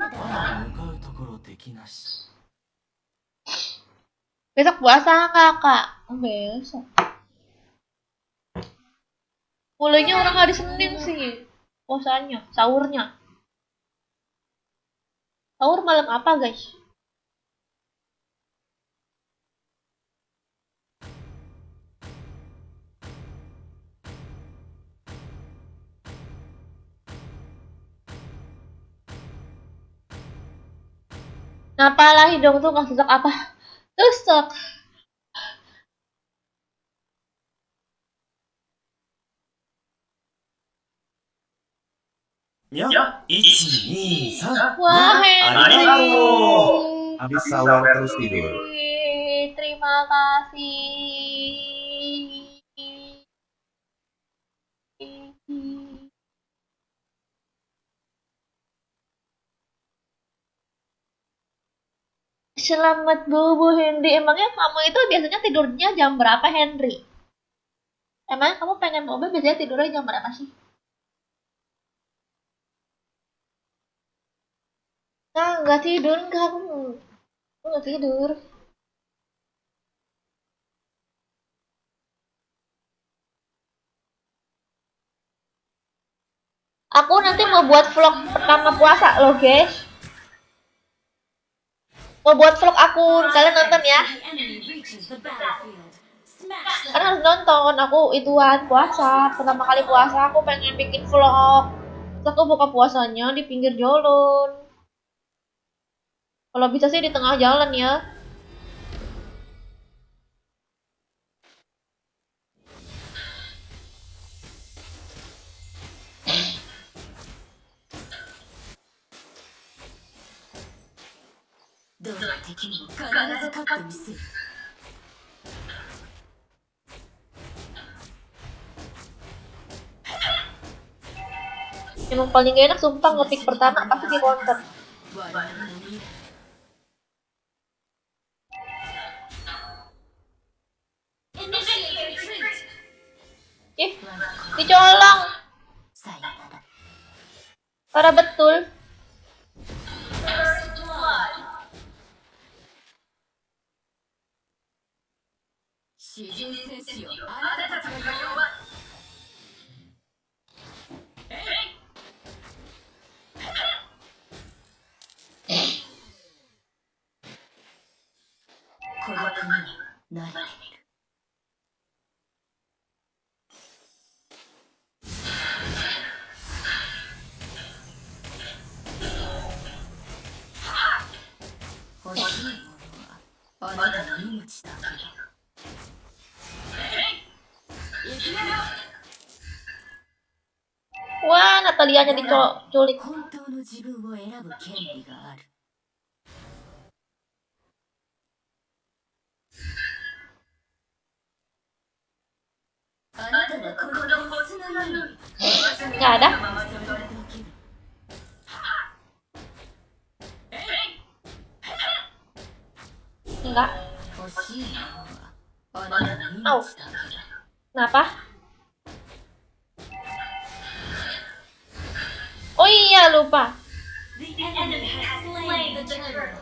だ 向かうところ敵なし Besok puasa nggak, Kak? Besok. Mulainya orang hari Senin sih. Puasanya, sahurnya. Sahur malam apa, guys? Apalah hidung tuh nggak tusuk apa? Tusuk. Ya, 1, 2, 3. Wah, Arigato. Henry. Habis sawer terus tidur. Terima kasih. Selamat bobo Henry. Emangnya kamu itu biasanya tidurnya jam berapa Henry? Emangnya kamu pengen bobo biasanya tidurnya jam berapa sih? Nah, nggak tidur nggak aku nggak tidur. Aku nanti mau buat vlog pertama puasa loh guys. Mau buat vlog aku, kalian nonton ya. The enemy reaches the battlefield. Smash Kan them. harus nonton, aku ituan puasa. Pertama kali puasa aku pengen bikin vlog. Terus aku buka puasanya di pinggir jalan. Kalau bisa sih di tengah jalan ya. Emang paling gak enak sumpah ngepick pertama pasti di counter. Initiate retreat. Ih, dicolong. Parah betul. First blood. 詩人戦士よ、あなたたちが弱い。孤独になれてみる。欲しいものはあなたの命だけだ。 Wah, Natalianya diculik. 本当の自分を選ぶ権利がある。あなたはこのボスのように Nggak ada. それだけだ。 Enggak. 欲しいものはあなたの命だけだ。 Kenapa? Oh iya, lupa. The enemy has slain the turtle.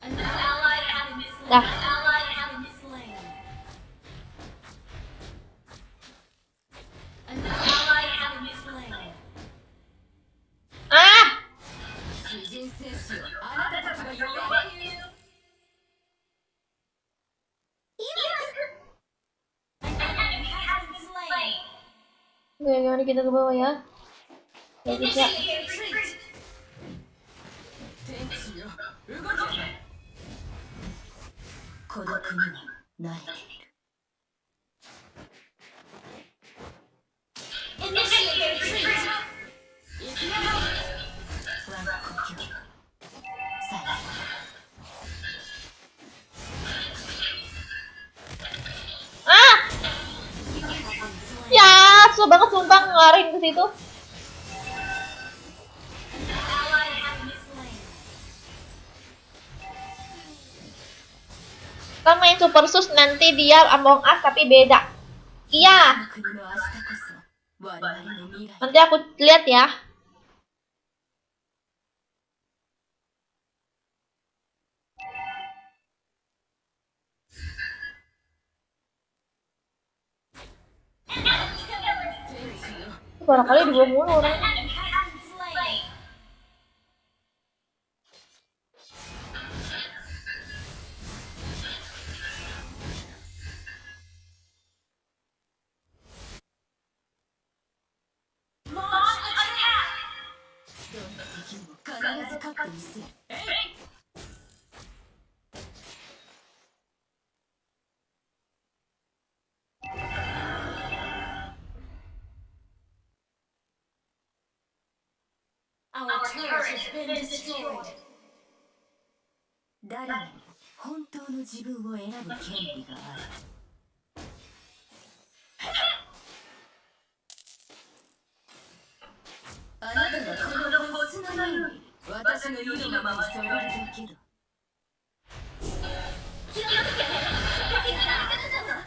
An ally has been slain. Dah. An ally has been slain. An ally has been slain. Ah! 詩人戦士よ、あなたたちが弱い。 An enemy has been slain. Oke, gimana kita ke bawah ya? Ya, bisa. Initiate retreat. 天地よ、動け。孤独になれてみる。 Initiate retreat. 我が故郷。さよなら。 Ah! You have been slain. Ya, susah banget sumpah ngarahin ke situ. An ally has been slain. Kita main Super Sus nanti dia Among Us tapi beda. Iya, この国の明日こそ我々の未来。 nanti aku lihat ya. Suara kali dibuang mulu orang. Enemy has been slain. ず勝ってみせる。 Our turret has been destroyed. 誰にも本当の自分を選ぶ権利がある。あなたがこのボスのように私の意のままに添えるだけだ。気をつけて。敵が味方だぞ。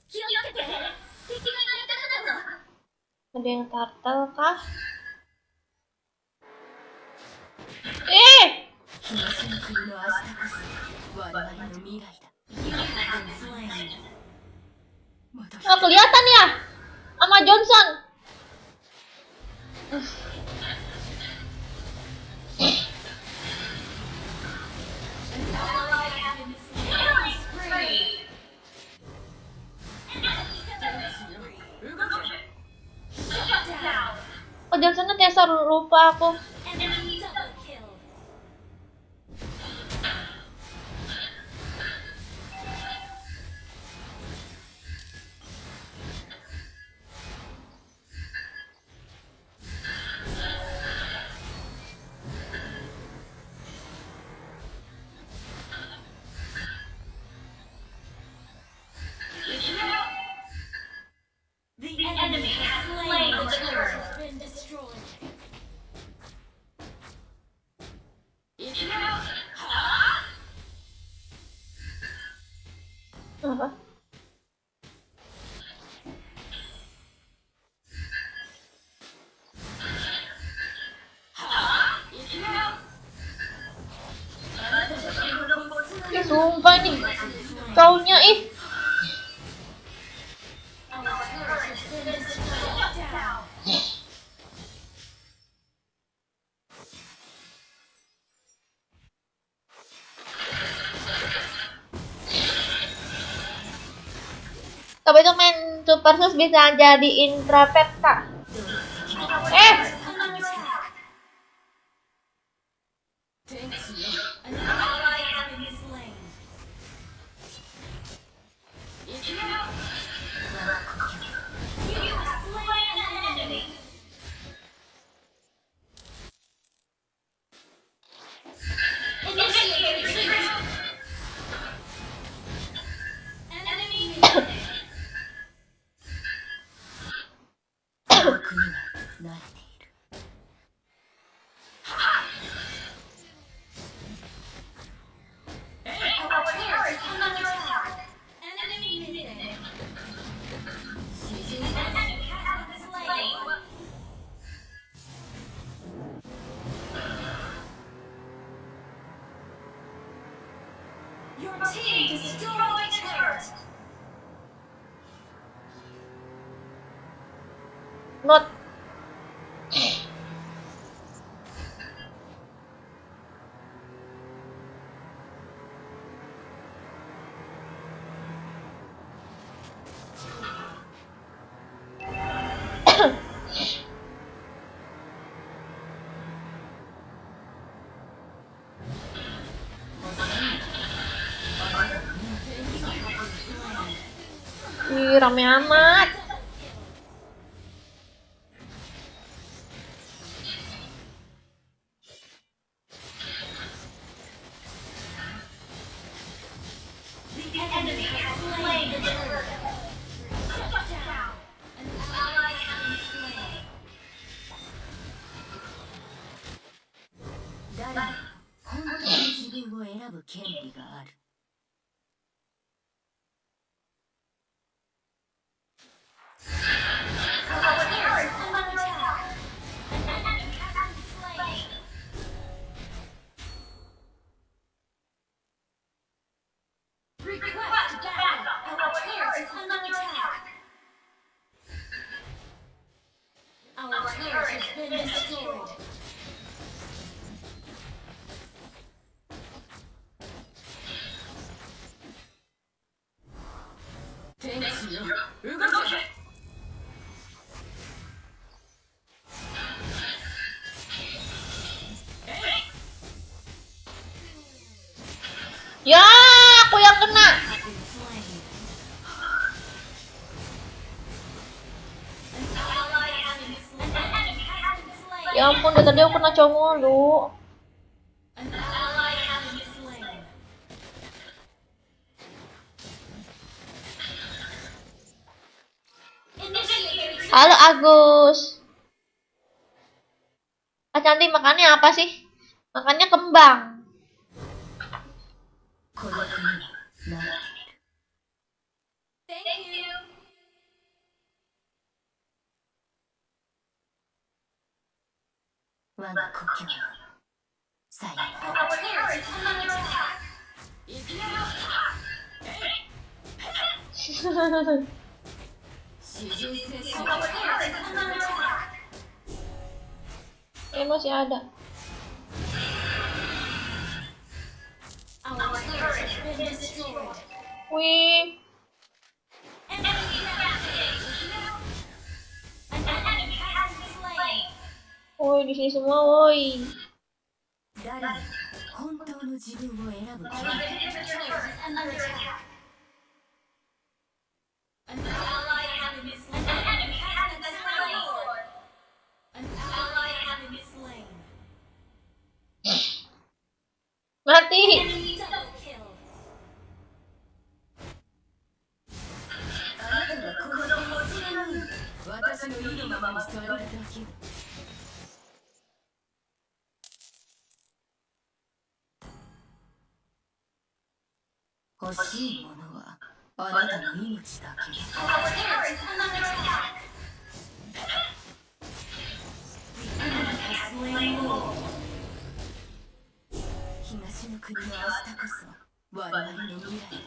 気をつけて。敵が味方だぞ。 Ada yang turtle kah? 東の国の明日こそ我々の未来だ。 You have been slain. Nggak kelihatan ya sama Johnson. Oh, Johnsonnya Tessa, lupa aku. Enemy double kill. The enemy has slain the turret. Has been destroyed. Apa? Ih, sumpah nih. Taunya ih. Our turret has been destroyed. Down. Tapi itu main Super Sus bisa jadiin trapet, Kak. Under attack. An ally has been slain. You have slain an enemy. Initiate retreat. Enemy missing. 僕には慣れている。 Our turret is under attack. Enemy missing. Enemy has been slain. Your team destroyed the turret. Not. Ih, rame amat. The enemy has slain the turret. Shut down. An ally has been slain. 誰にも本当の自分を選ぶ権利がある。 Our turret is under attack. An enemy has been slain. Request backup. Our turret is under attack. Our turret has been destroyed. aku yang kena. been slain. An ally has been slain. An enemy has been slain. Ya ampun, dari tadi aku kena cowok mulu. An ally has been slain. Initiate. Halo Agus. Kak Cantik makannya apa sih? Makannya kembang. 孤独になる。Thank you. Our turret is under attack. Our turret is under attack. Masih ada. Our turret has been destroyed. Wih. Enemy rampage. An enemy has been slain. Woi, di sini semua, woi. 誰も本当の自分を選ぶ権利。Our turret is under attack. An ally has been slain. An enemy has been slain. An ally has been slain. Mati. Enemy double kill. あなたがこの星なのに私の意のままにされるだけ。欲しいものはあなたの命だけ。Our turret is under attack. The enemy has slain all. 東の国の明日こそ我々の未来だ。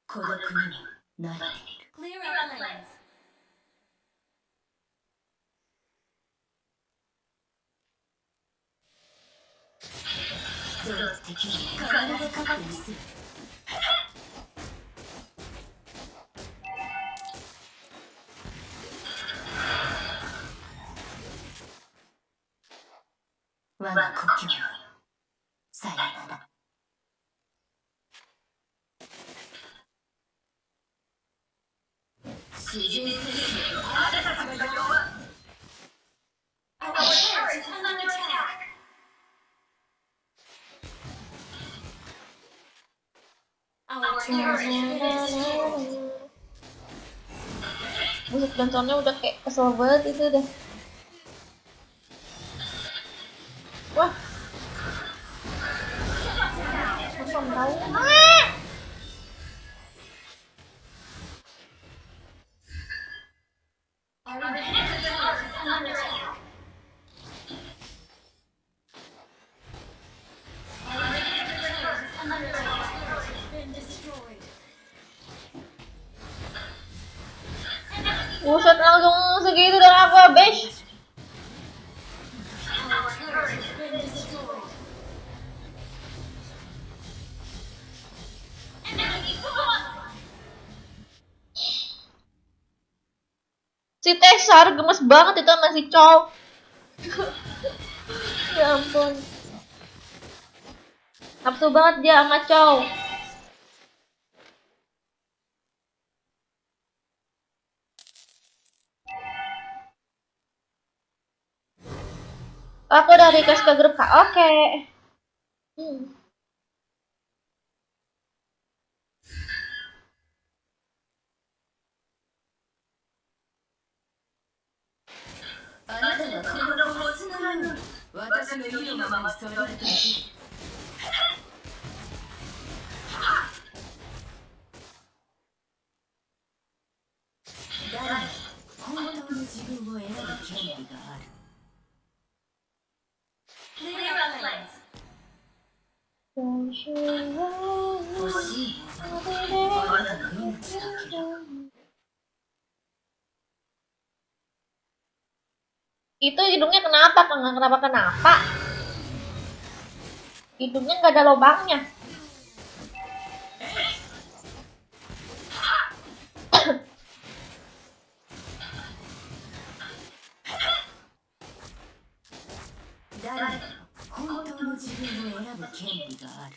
孤独になれている。Clear out lanes. 敵に必ず勝ってみせる。我が故郷よ、さよなら。主人戦士よ、あなたたちが弱い。Our turret is under attack. Our turret has been destroyed. Musik dan soundnya udah kayak kesel banget itu deh. Wah. Apa tahu? Our inhibitor turret is under attack. Our inhibitor turret is under attack. Our turret has been destroyed. Buset, langsung segitu dan aku habis. Our turret has been destroyed. Enemy gone. Si Tesar gemes banget itu sama si Chow. Ya ampun. Nafsu banget dia sama Chow. Aku udah request ke grup Kak. Oke.あなたがこの星のように私の意のままにされるだけ。誰も本当の自分を選ぶ権利がある。Clear out lanes. 欲しいものはあなたの命だけだ。Itu hidungnya kenapa? Kenapa? Hidungnya nggak ada lubangnya. 誰も本当の自分を選ぶ権利がある。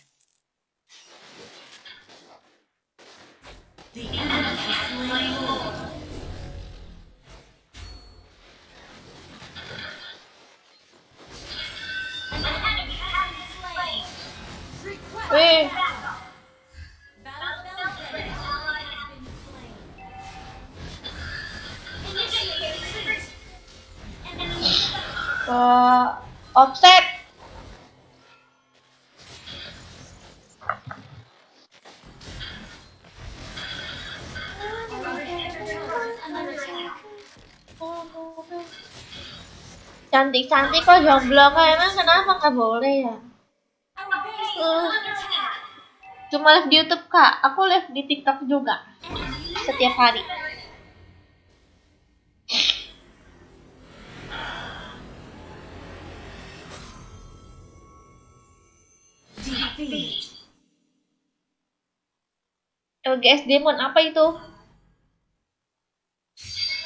The enemy has slain all. An enemy has been slain. Request Wih, backup. Battlefield ready. Ally has been slain. Initiate retreat. Enemy offset. Our inhibitor tower is under attack. Cantik-cantik kok jomblo kok, emang kenapa nggak boleh ya? Our base is under attack. Cuma live di YouTube kak, aku live di TikTok juga setiap hari. Defeat. LGS Demon apa itu?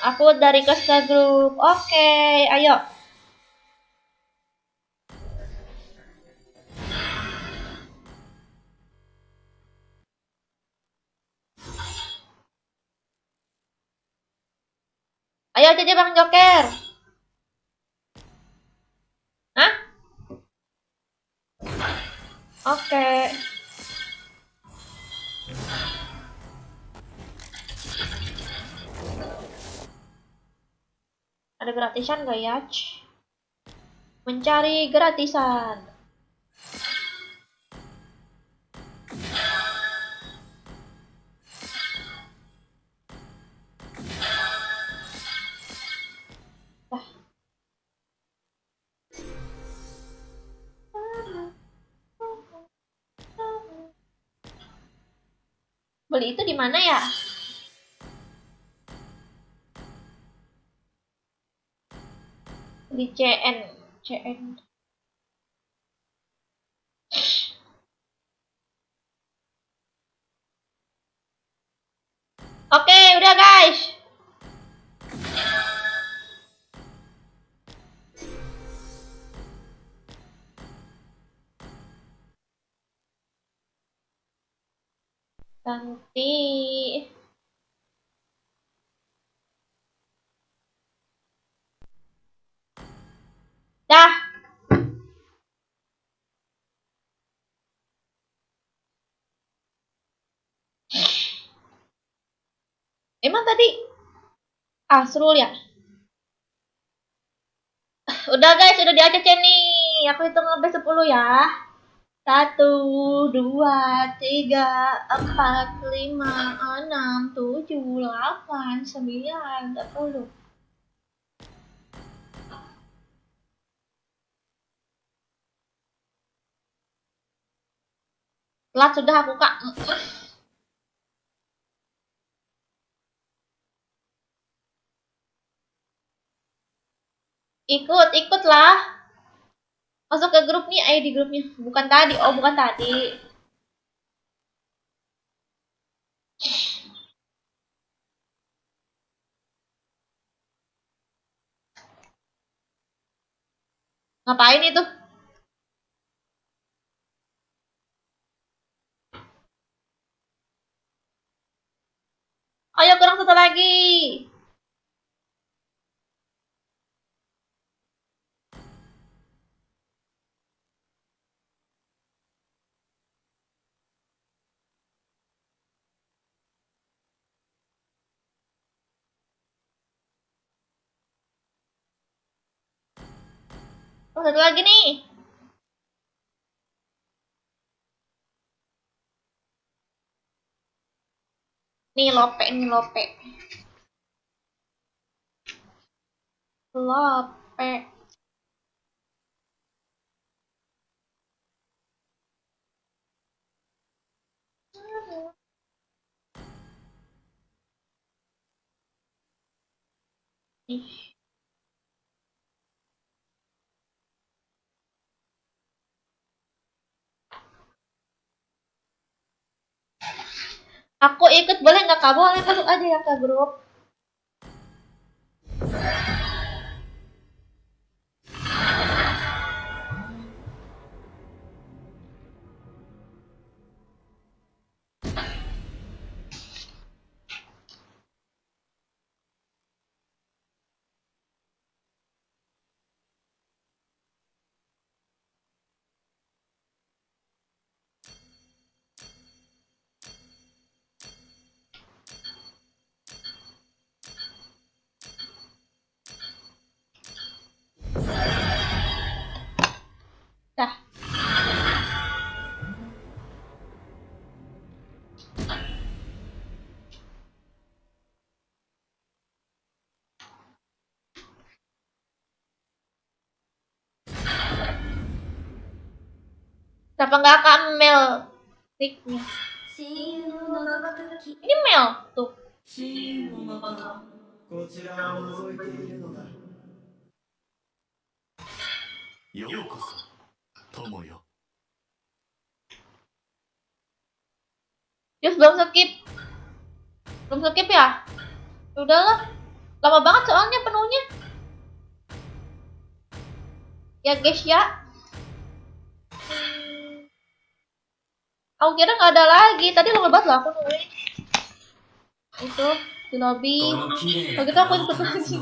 Aku dari Kasta Group. Oke, ayo. Ayo aja Bang Joker. Hah? Oke. Ada gratisan gak ya? Mencari gratisan. Beli itu di mana ya? Di CN. Oke, udah guys. Ganti. Dah. Emang tadi Asrul ya? Udah guys, udah di ACC nih. Aku hitung sampai 10 ya. 1, 2, 3, 4, 5, 6, 7, 8, 9, 10. Telat sudah aku kak. Ikutlah. Masuk ke grup nih, ayo di grupnya. Bukan tadi, bukan tadi. Ngapain itu? Ayo kurang satu lagi. Oh, satu lagi nih. Nih lope. Lope. Ih. Aku ikut boleh nggak kak? Boleh masuk aja ya ke grup. Kenapa nggak Kamel? Nicknya. 親友を除くとき Ini Mel tuh. 真もまたこちらを覗いているのだ。ようこそ友よ。 Just belum skip. Belum skip ya? Udahlah. Lama banget soalnya penuhnya. Ya guys ya. Aku kira nggak ada lagi. Tadi lama banget lah aku nungguin. Itu di lobby. Kalau gitu aku ikut lagi.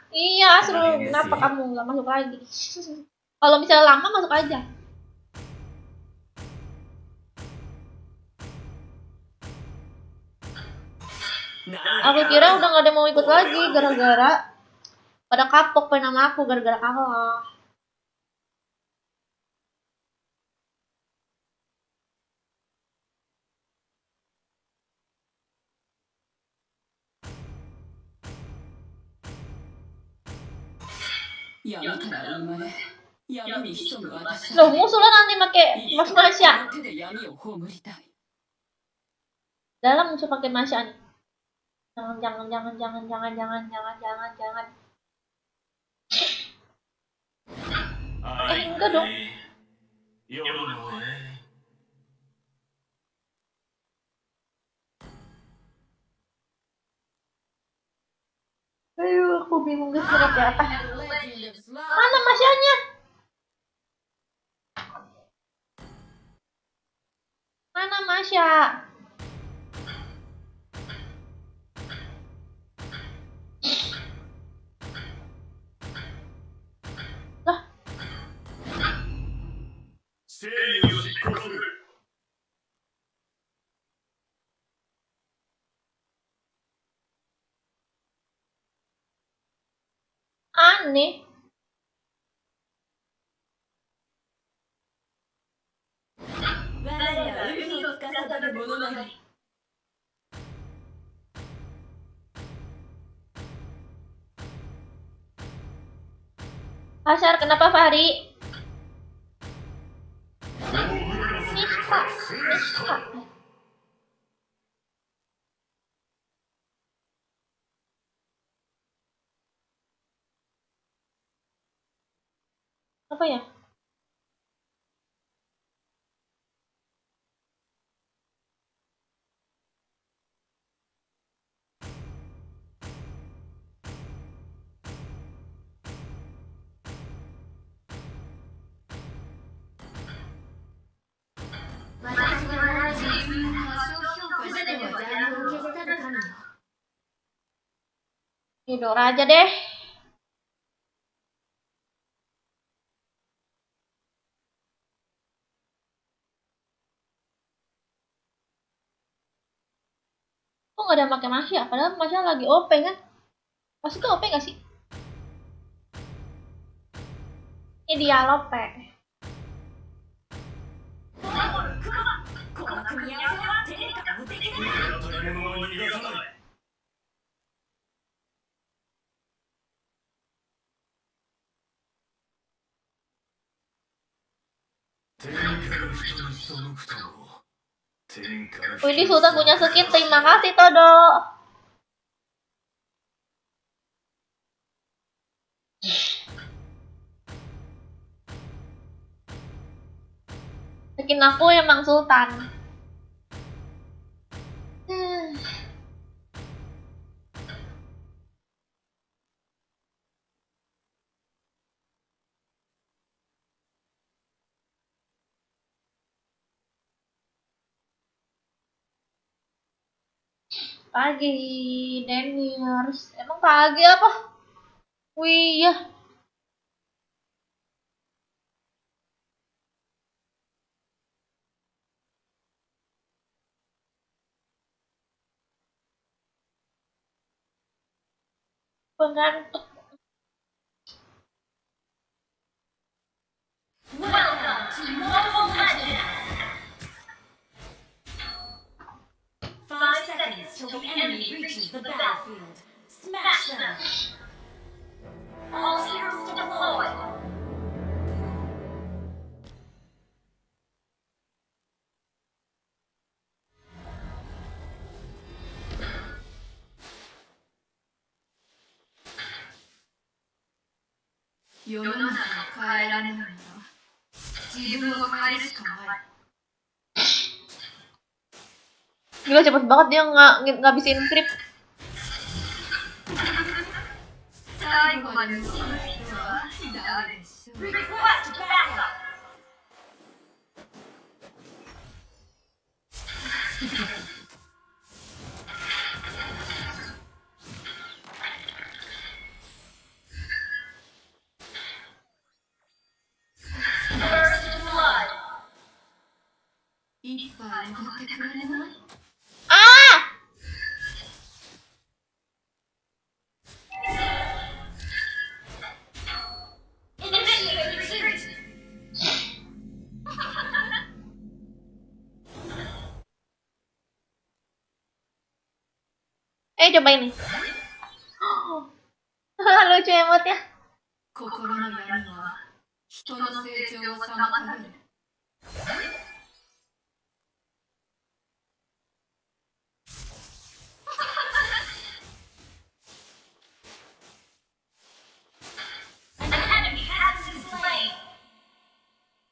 Iya seru. Kenapa kamu nggak masuk lagi? Kalau misalnya lama masuk aja. Aku kira udah nggak ada mau ikut lagi gara-gara pada kapok pengen sama aku gara-gara kalah. Loh, musuhnya nanti pakai mas Masya. Dalam musuh pakai Masya nih. Jangan. Enggak dong. 夜の絵 Aduh, aku bingung guys mau pakai apa. Mana Masyanya? Mana Masya? Lah, 正義を執行する aneh. Pasar kenapa Fahri? Nista. Apa ya? Eudora aja deh. Kok nggak ada yang pakai Masya? Padahal Masya lagi OP kan? Pasti tuh OP nggak sih? Ini dia Lope. この組み合わせは天下無敵だ。 食べ物は逃がさない 天下の人に背くとも天下の人 Wih, ini Sultan punya skin. Terima kasih Todo. Skin aku emang Sultan. Pagi, Deniers. Emang pagi apa? Wih, ya. Pengantuk. Welcome to Mobile Legends. 5 seconds till the enemy reaches the battlefield. Smash them. All heroes deployed. 世の中を変えられないなら自分を変えるしかない。 Gila cepet banget dia ngabisin skrip. 最後まで残る人は誰でしょう。 一杯おごってくれない？ Ah! Coba ini. Lucu emotnya. 心の闇は人の成長を妨げる。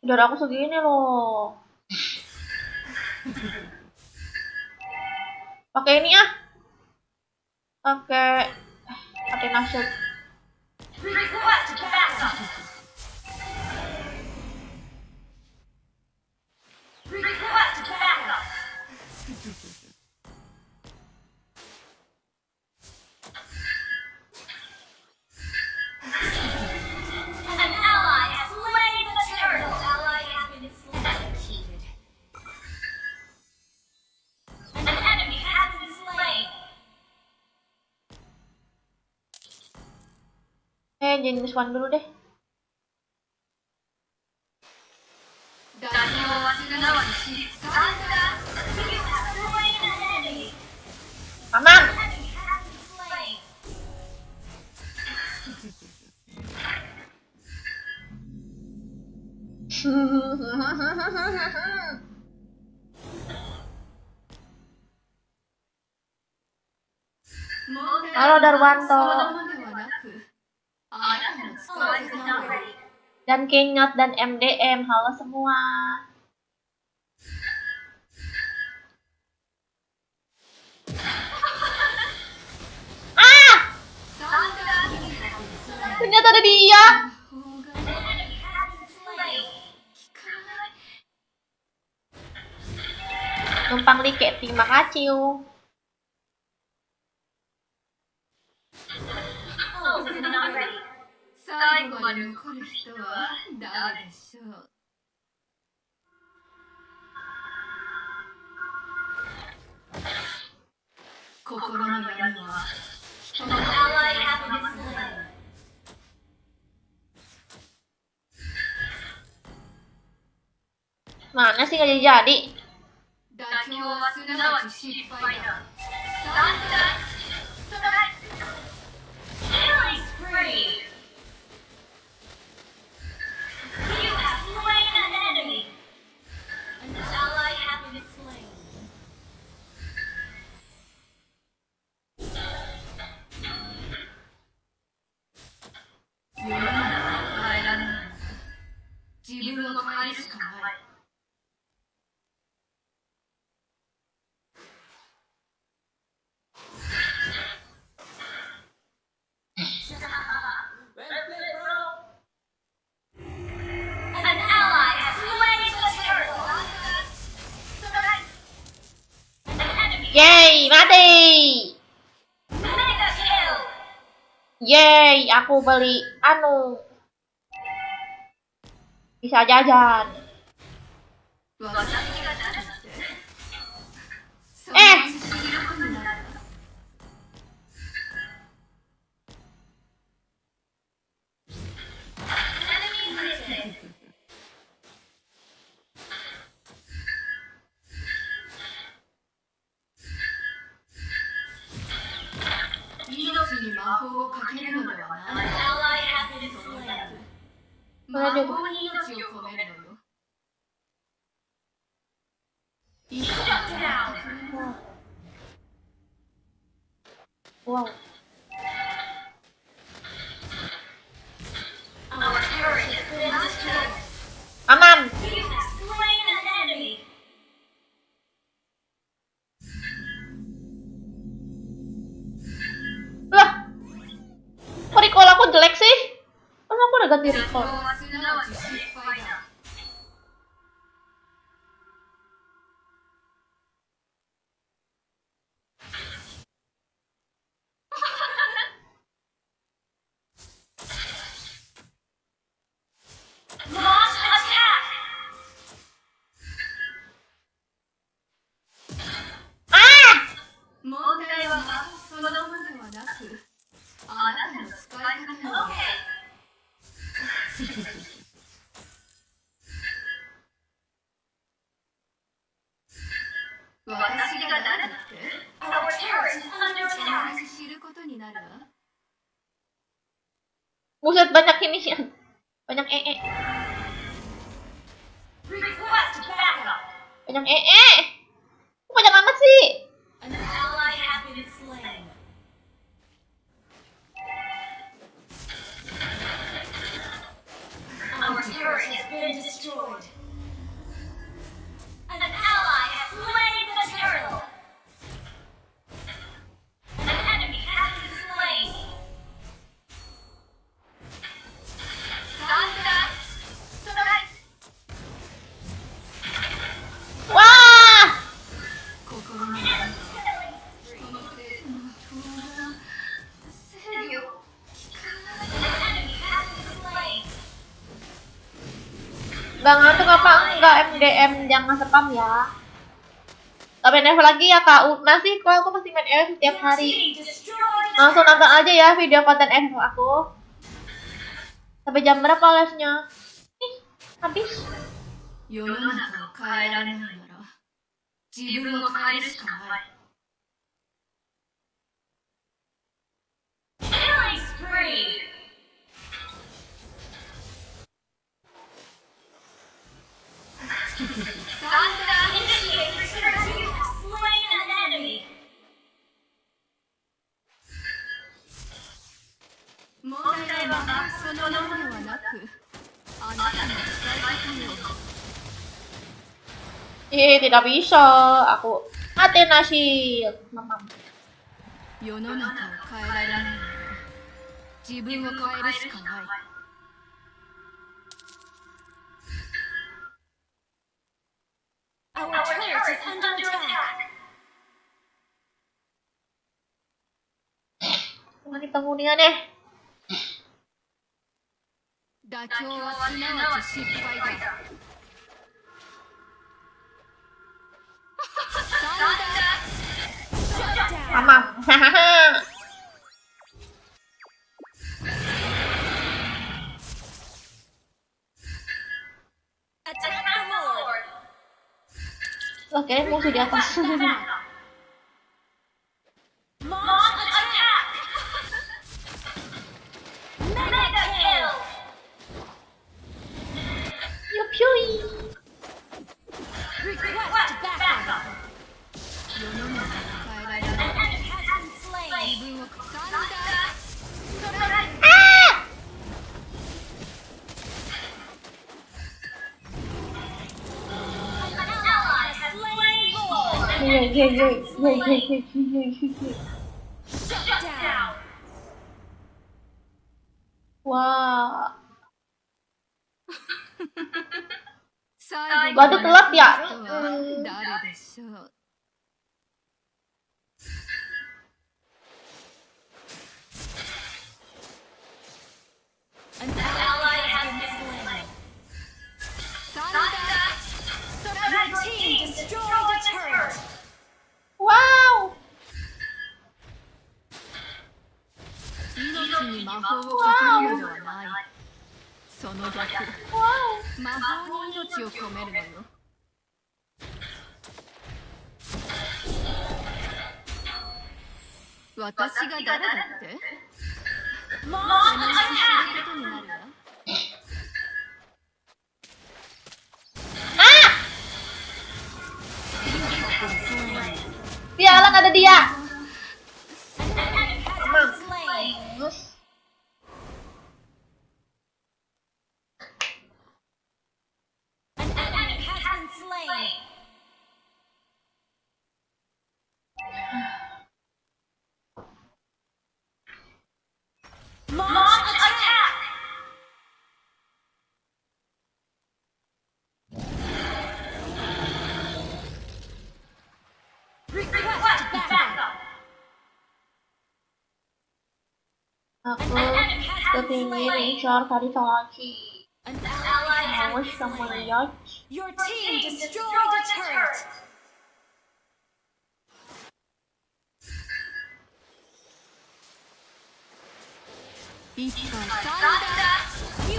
Darah aku segini loh. Pakai ini ya. Pakai nasib. Jangan diskon dulu deh. Aman. Halo Darwanto. Dan Kenyot dan MDM, halo semua. Ternyata ada dia. Numpang dikit, terima kasih. 最後まで残る人は誰でしょう。 心の闇は人の Mana sih nggak jadi? 妥協はすなわち失敗だ。 自分を変えるしかない。 Yeay, mati. Yeay, aku beli bisa jajan. Wow. si Rico. すなわち失敗だ。 問題はそのものではなく、あなたの使い方よ。私が誰だって？必ず知ることになるわ。 Buset, banyak ini ya. Banyak Banyak Kok banyak amat sih? An ally has been slain. Our turret has been destroyed. An ally has slain the turtle. An enemy has been slain. Thunder strike. Wah! 心の中に人のせいの不安が制御効かない。 An enemy has been slain. Gak ngantuk apa enggak MDM, jangan spam ya. Gak main EVE lagi ya Kak Una sih, kalau aku masih main EVE setiap hari. Team destroyed. Langsung nonton aja ya video konten EVE aku. Sampai jam berapa live-nya? Ih, habis. 世の中を変えられないなら自分を変えるしかない。 Killing spree. Thunder initiates retreat. You have slain an enemy. 問題はそのものではなく、あなたの使い方よ。 Tidak bisa. Aku Athena Shield. Mamam. 世の中を変えられないなら自分を変えるしかない。 Our turret is under attack. Mana penghunian deh. 妥協はすなわち失敗だ。 Mamam. Hahaha. Attack the Lord. Loh, kayaknya musuh di atas. Launch attack. Mega kill. Yup, yui. Request backup. 世の中を変えられ An ない。 enemy has been slain. 自分を Thunder strike. An ally has slain Lord. Shut down. Wah. 最後 Waduh, telat ya. の人は誰でしょう。 An ally has been slain. Thunder. Your team destroyed a turret. Wow. 命に魔法をかけるのではない。その逆、魔法に命を込めるのよ。私が誰だって？ Launch 話す attack. ことになるわ。 Sialan ada dia. An enemy has been slain. An enemy has been slain. Launch attack. Aku kepingin insur tadi lagi. An ally has Awas been kamu slain. lihat. Your team destroyed a turret. You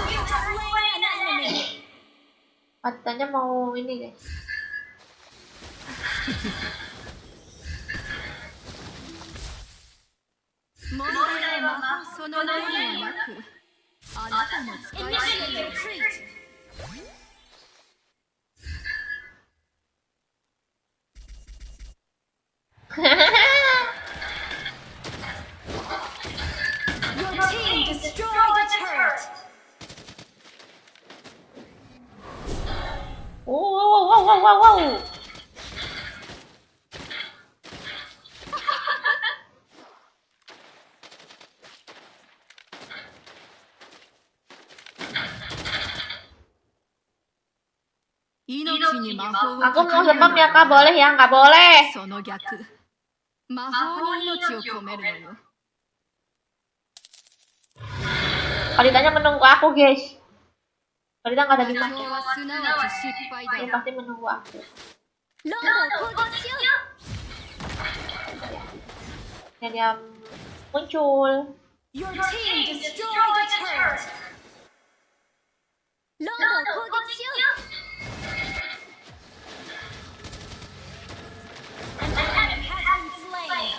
have slain an enemy. Katanya mau ini guys. 問題は魔法そのものではなく、あなたの使い Initiate retreat. Your team destroyed a turret. Wow. Aku mau demam ya kak, boleh ya? Nggak boleh. その逆、魔法に命を込めるのよ。 Kalitanya menunggu aku guys. Kalita nggak ada di 妥 mana. 協はすなわち失敗だ Dia よ。 pasti menunggu aku. ロードを攻撃しよう。 Ya dia muncul. Your team destroyed a turret. ロードを攻撃しよう。An enemy has been slain.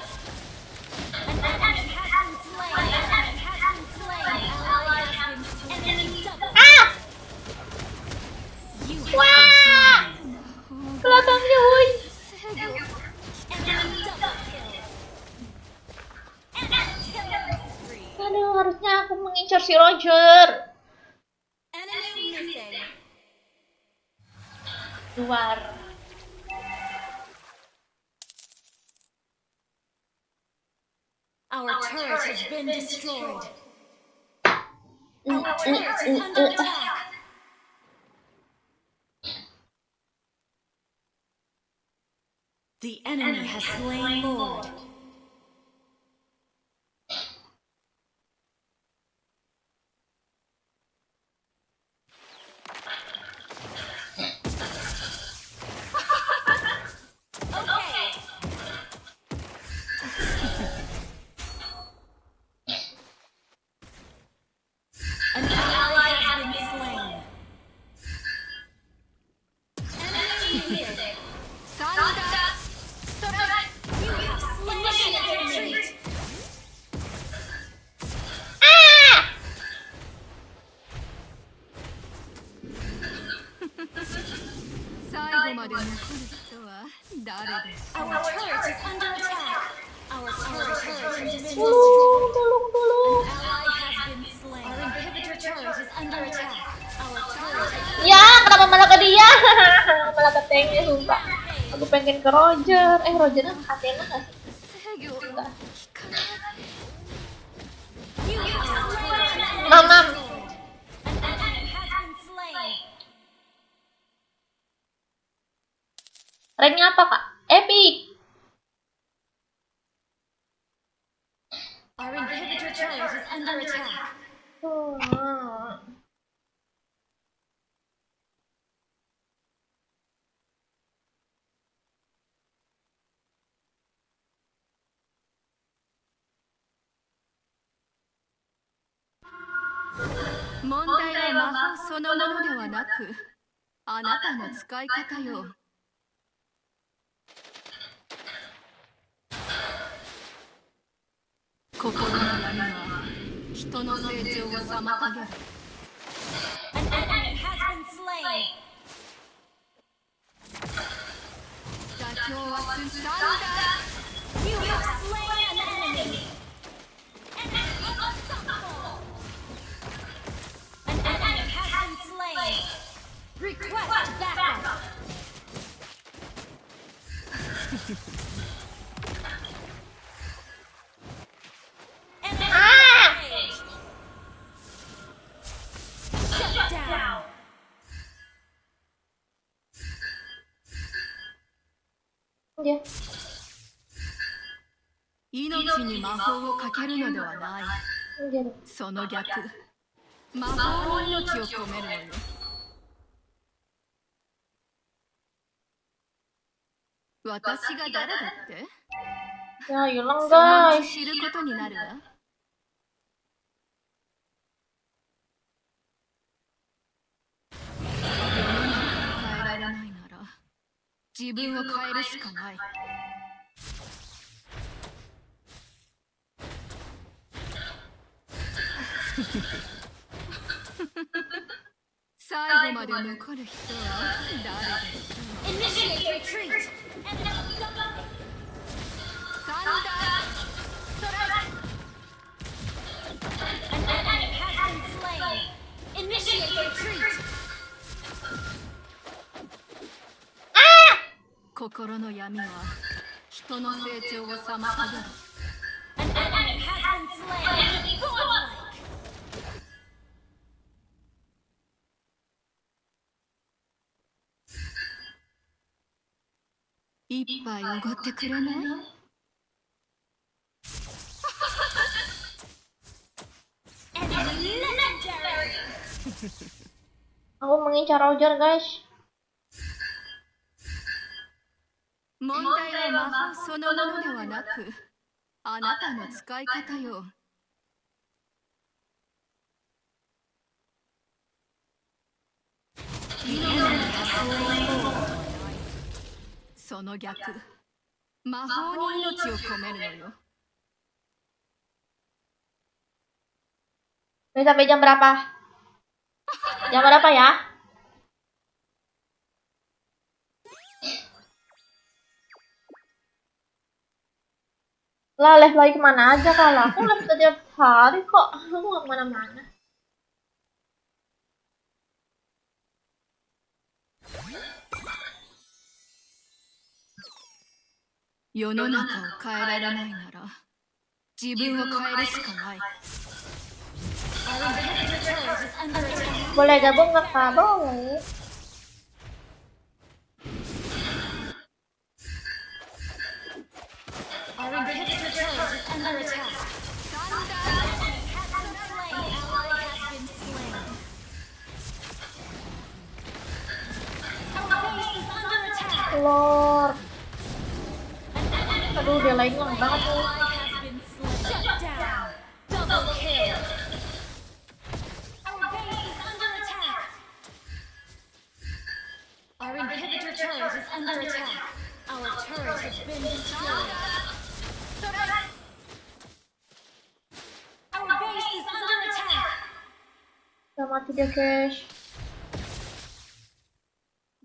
An enemy has been slain. An enemy has been slain. An ally has been slain. Enemy double. You have been slain. Belakangnya woi. Enemy double kill. Enemy killing spree. Aduh, harusnya aku mengincar si Roger. Enemy missing. Luar. Our turret has been destroyed. Our turret is under attack. The enemy has slain Lord. Okay. An ally has been slain. Enemy missing. サンダー You have initiated retreat. 最後まで残る人は誰でしょう Our turret is under attack. Our turret has been destroyed. Tolong. An ally has been slain. Our inhibitor turret is under attack. Our turret has Ya, kenapa malah ke dia? Malah ke tanknya sumpah. Aku pengen ke Roger. Rogernya Athena nggak sih? 制御 Enggak. 効かない You have slain. Mamam. An enemy has been slain. Ranknya apa kak? Epic. Our inhibitor turret is under attack.「問題は魔法そのものではなく、あなたの使い方よ。」心の闇は人の成長を妨げる。 An enemy has been slain. 妥協はすサンダ You have slain an enemy. Enemy unstoppable. An enemy has been slain. Request backup. Enemy engaged. Shut down. Dia. ー命に魔法をかけるのではない。その逆、魔法に命を込めるのよ。私が誰だって？ Ya hilang そのう guys. ち知ることになるわ。世の中を変えられないなら、自分を変えるしかない。最後まで残る人は誰でしょう。 Initiate retreat! And now double! サンダーストライク。 An enemy has been slain! Initiate retreat! 心の闇は人の成長を妨げる。 An enemy has been slain! Godlike! 一杯おごってくれない？ Enemy legendary! Aku mengincar Roger guys. 問題は魔法そのものではなく、あなたの使い方よ。その逆、魔法に命を込めるのよ。 Ini sampai jam berapa? Jam berapa ya? Lah, live lagi kemana aja kalau aku live setiap hari kok. Aku gak kemana-mana. Yo no naka o kaeraranai nara, jibun o kaeru shika nai. Our inhibitor turret is under attack! Boleh gabung nggak kak? Boleh. Our inhibitor turret is under attack! Enemy has been slain! Ally has been slain! Our base is under attack! Lord. An enemy Aduh, dia lain lang banget nih. ally has been slain! Shut down! Double kill! Our base is under attack! Our inhibitor turret is under attack! Our turret has been destroyed! Our base is under attack! Udah mati dia guys.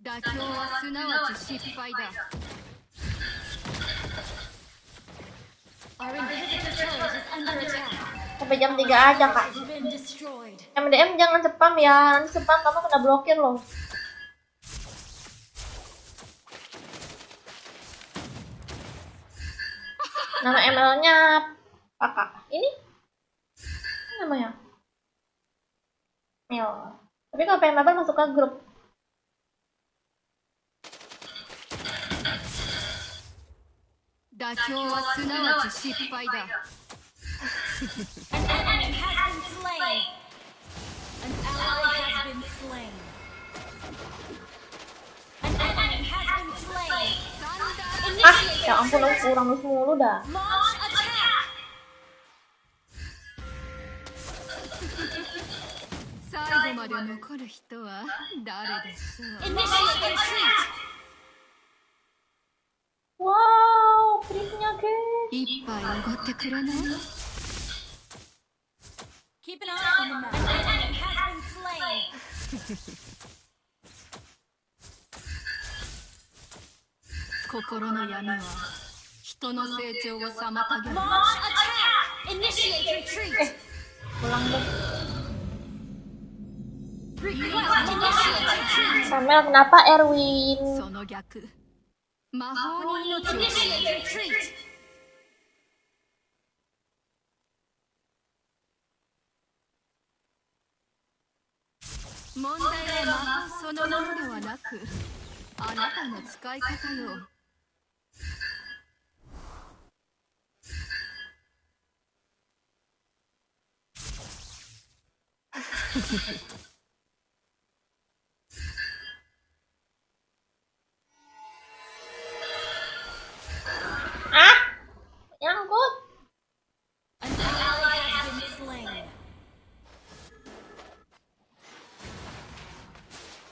妥協はすなわち失敗だ。 Our inhibitor turret is under attack! Sampai jam 3 aja kak. Has been destroyed! MDM jangan spam ya. Nanti spam kamu kena blokir loh. Nama ML-nya kakak. Ini apa namanya? Mel. Tapi kalau pengen mabar masuk ke grup. An enemy has been slain! An ally has been slain! An enemy has been slain! Ah, Initiate ya ampun aku kurang mulu dah. launch attack! 最後まで残る人は誰でしょう。 Initiate retreat! Wow, triknya guys. 一杯おごってくれない？ Keep an eye on the map. An enemy has been slain! 心の闇は人の成長を妨げる。 Launch attack! Initiate retreat! Pulang deh. Request initiate retreat! Samuel kenapa Erwin? その逆、魔法に命を込め Initiate る。 retreat! 問題は魔法そのものではなく、あなたの使い方よ。Ah, nyangkut. An ally has been slain.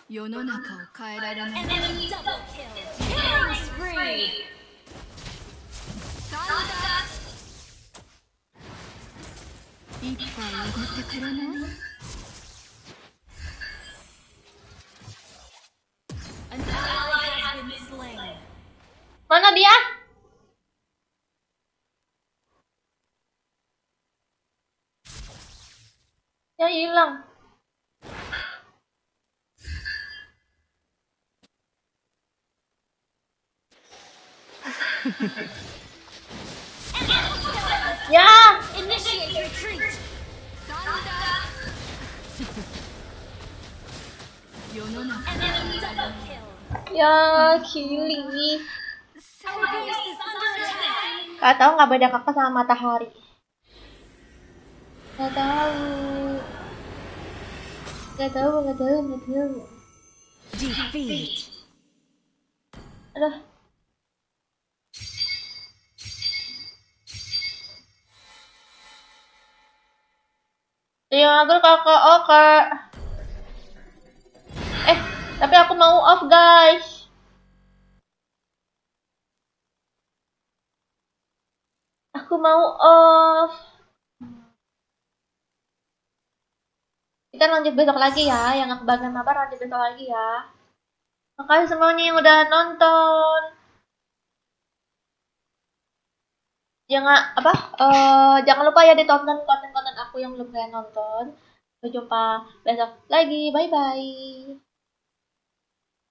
世の中を変えられない Enemy double kill. Killing spree. 一杯おごってくれない An ally has been slain. Mana dia? Ya hilang. Ya, Initiate retreat. 世の中 Enemy double kill. ya Kili. Our base is under attack. Gak tahu nggak beda kakak sama matahari. Gak tahu. Gak tahu. Defeat. Aduh. Yang aku kakak oke. Tapi aku mau off guys. Aku mau off. Kita lanjut besok lagi ya. Yang aku bagian mabar lanjut besok lagi ya. Makasih semuanya yang udah nonton. Jangan lupa ya ditonton konten-konten aku yang belum kalian nonton. Sampai jumpa besok lagi. Bye bye.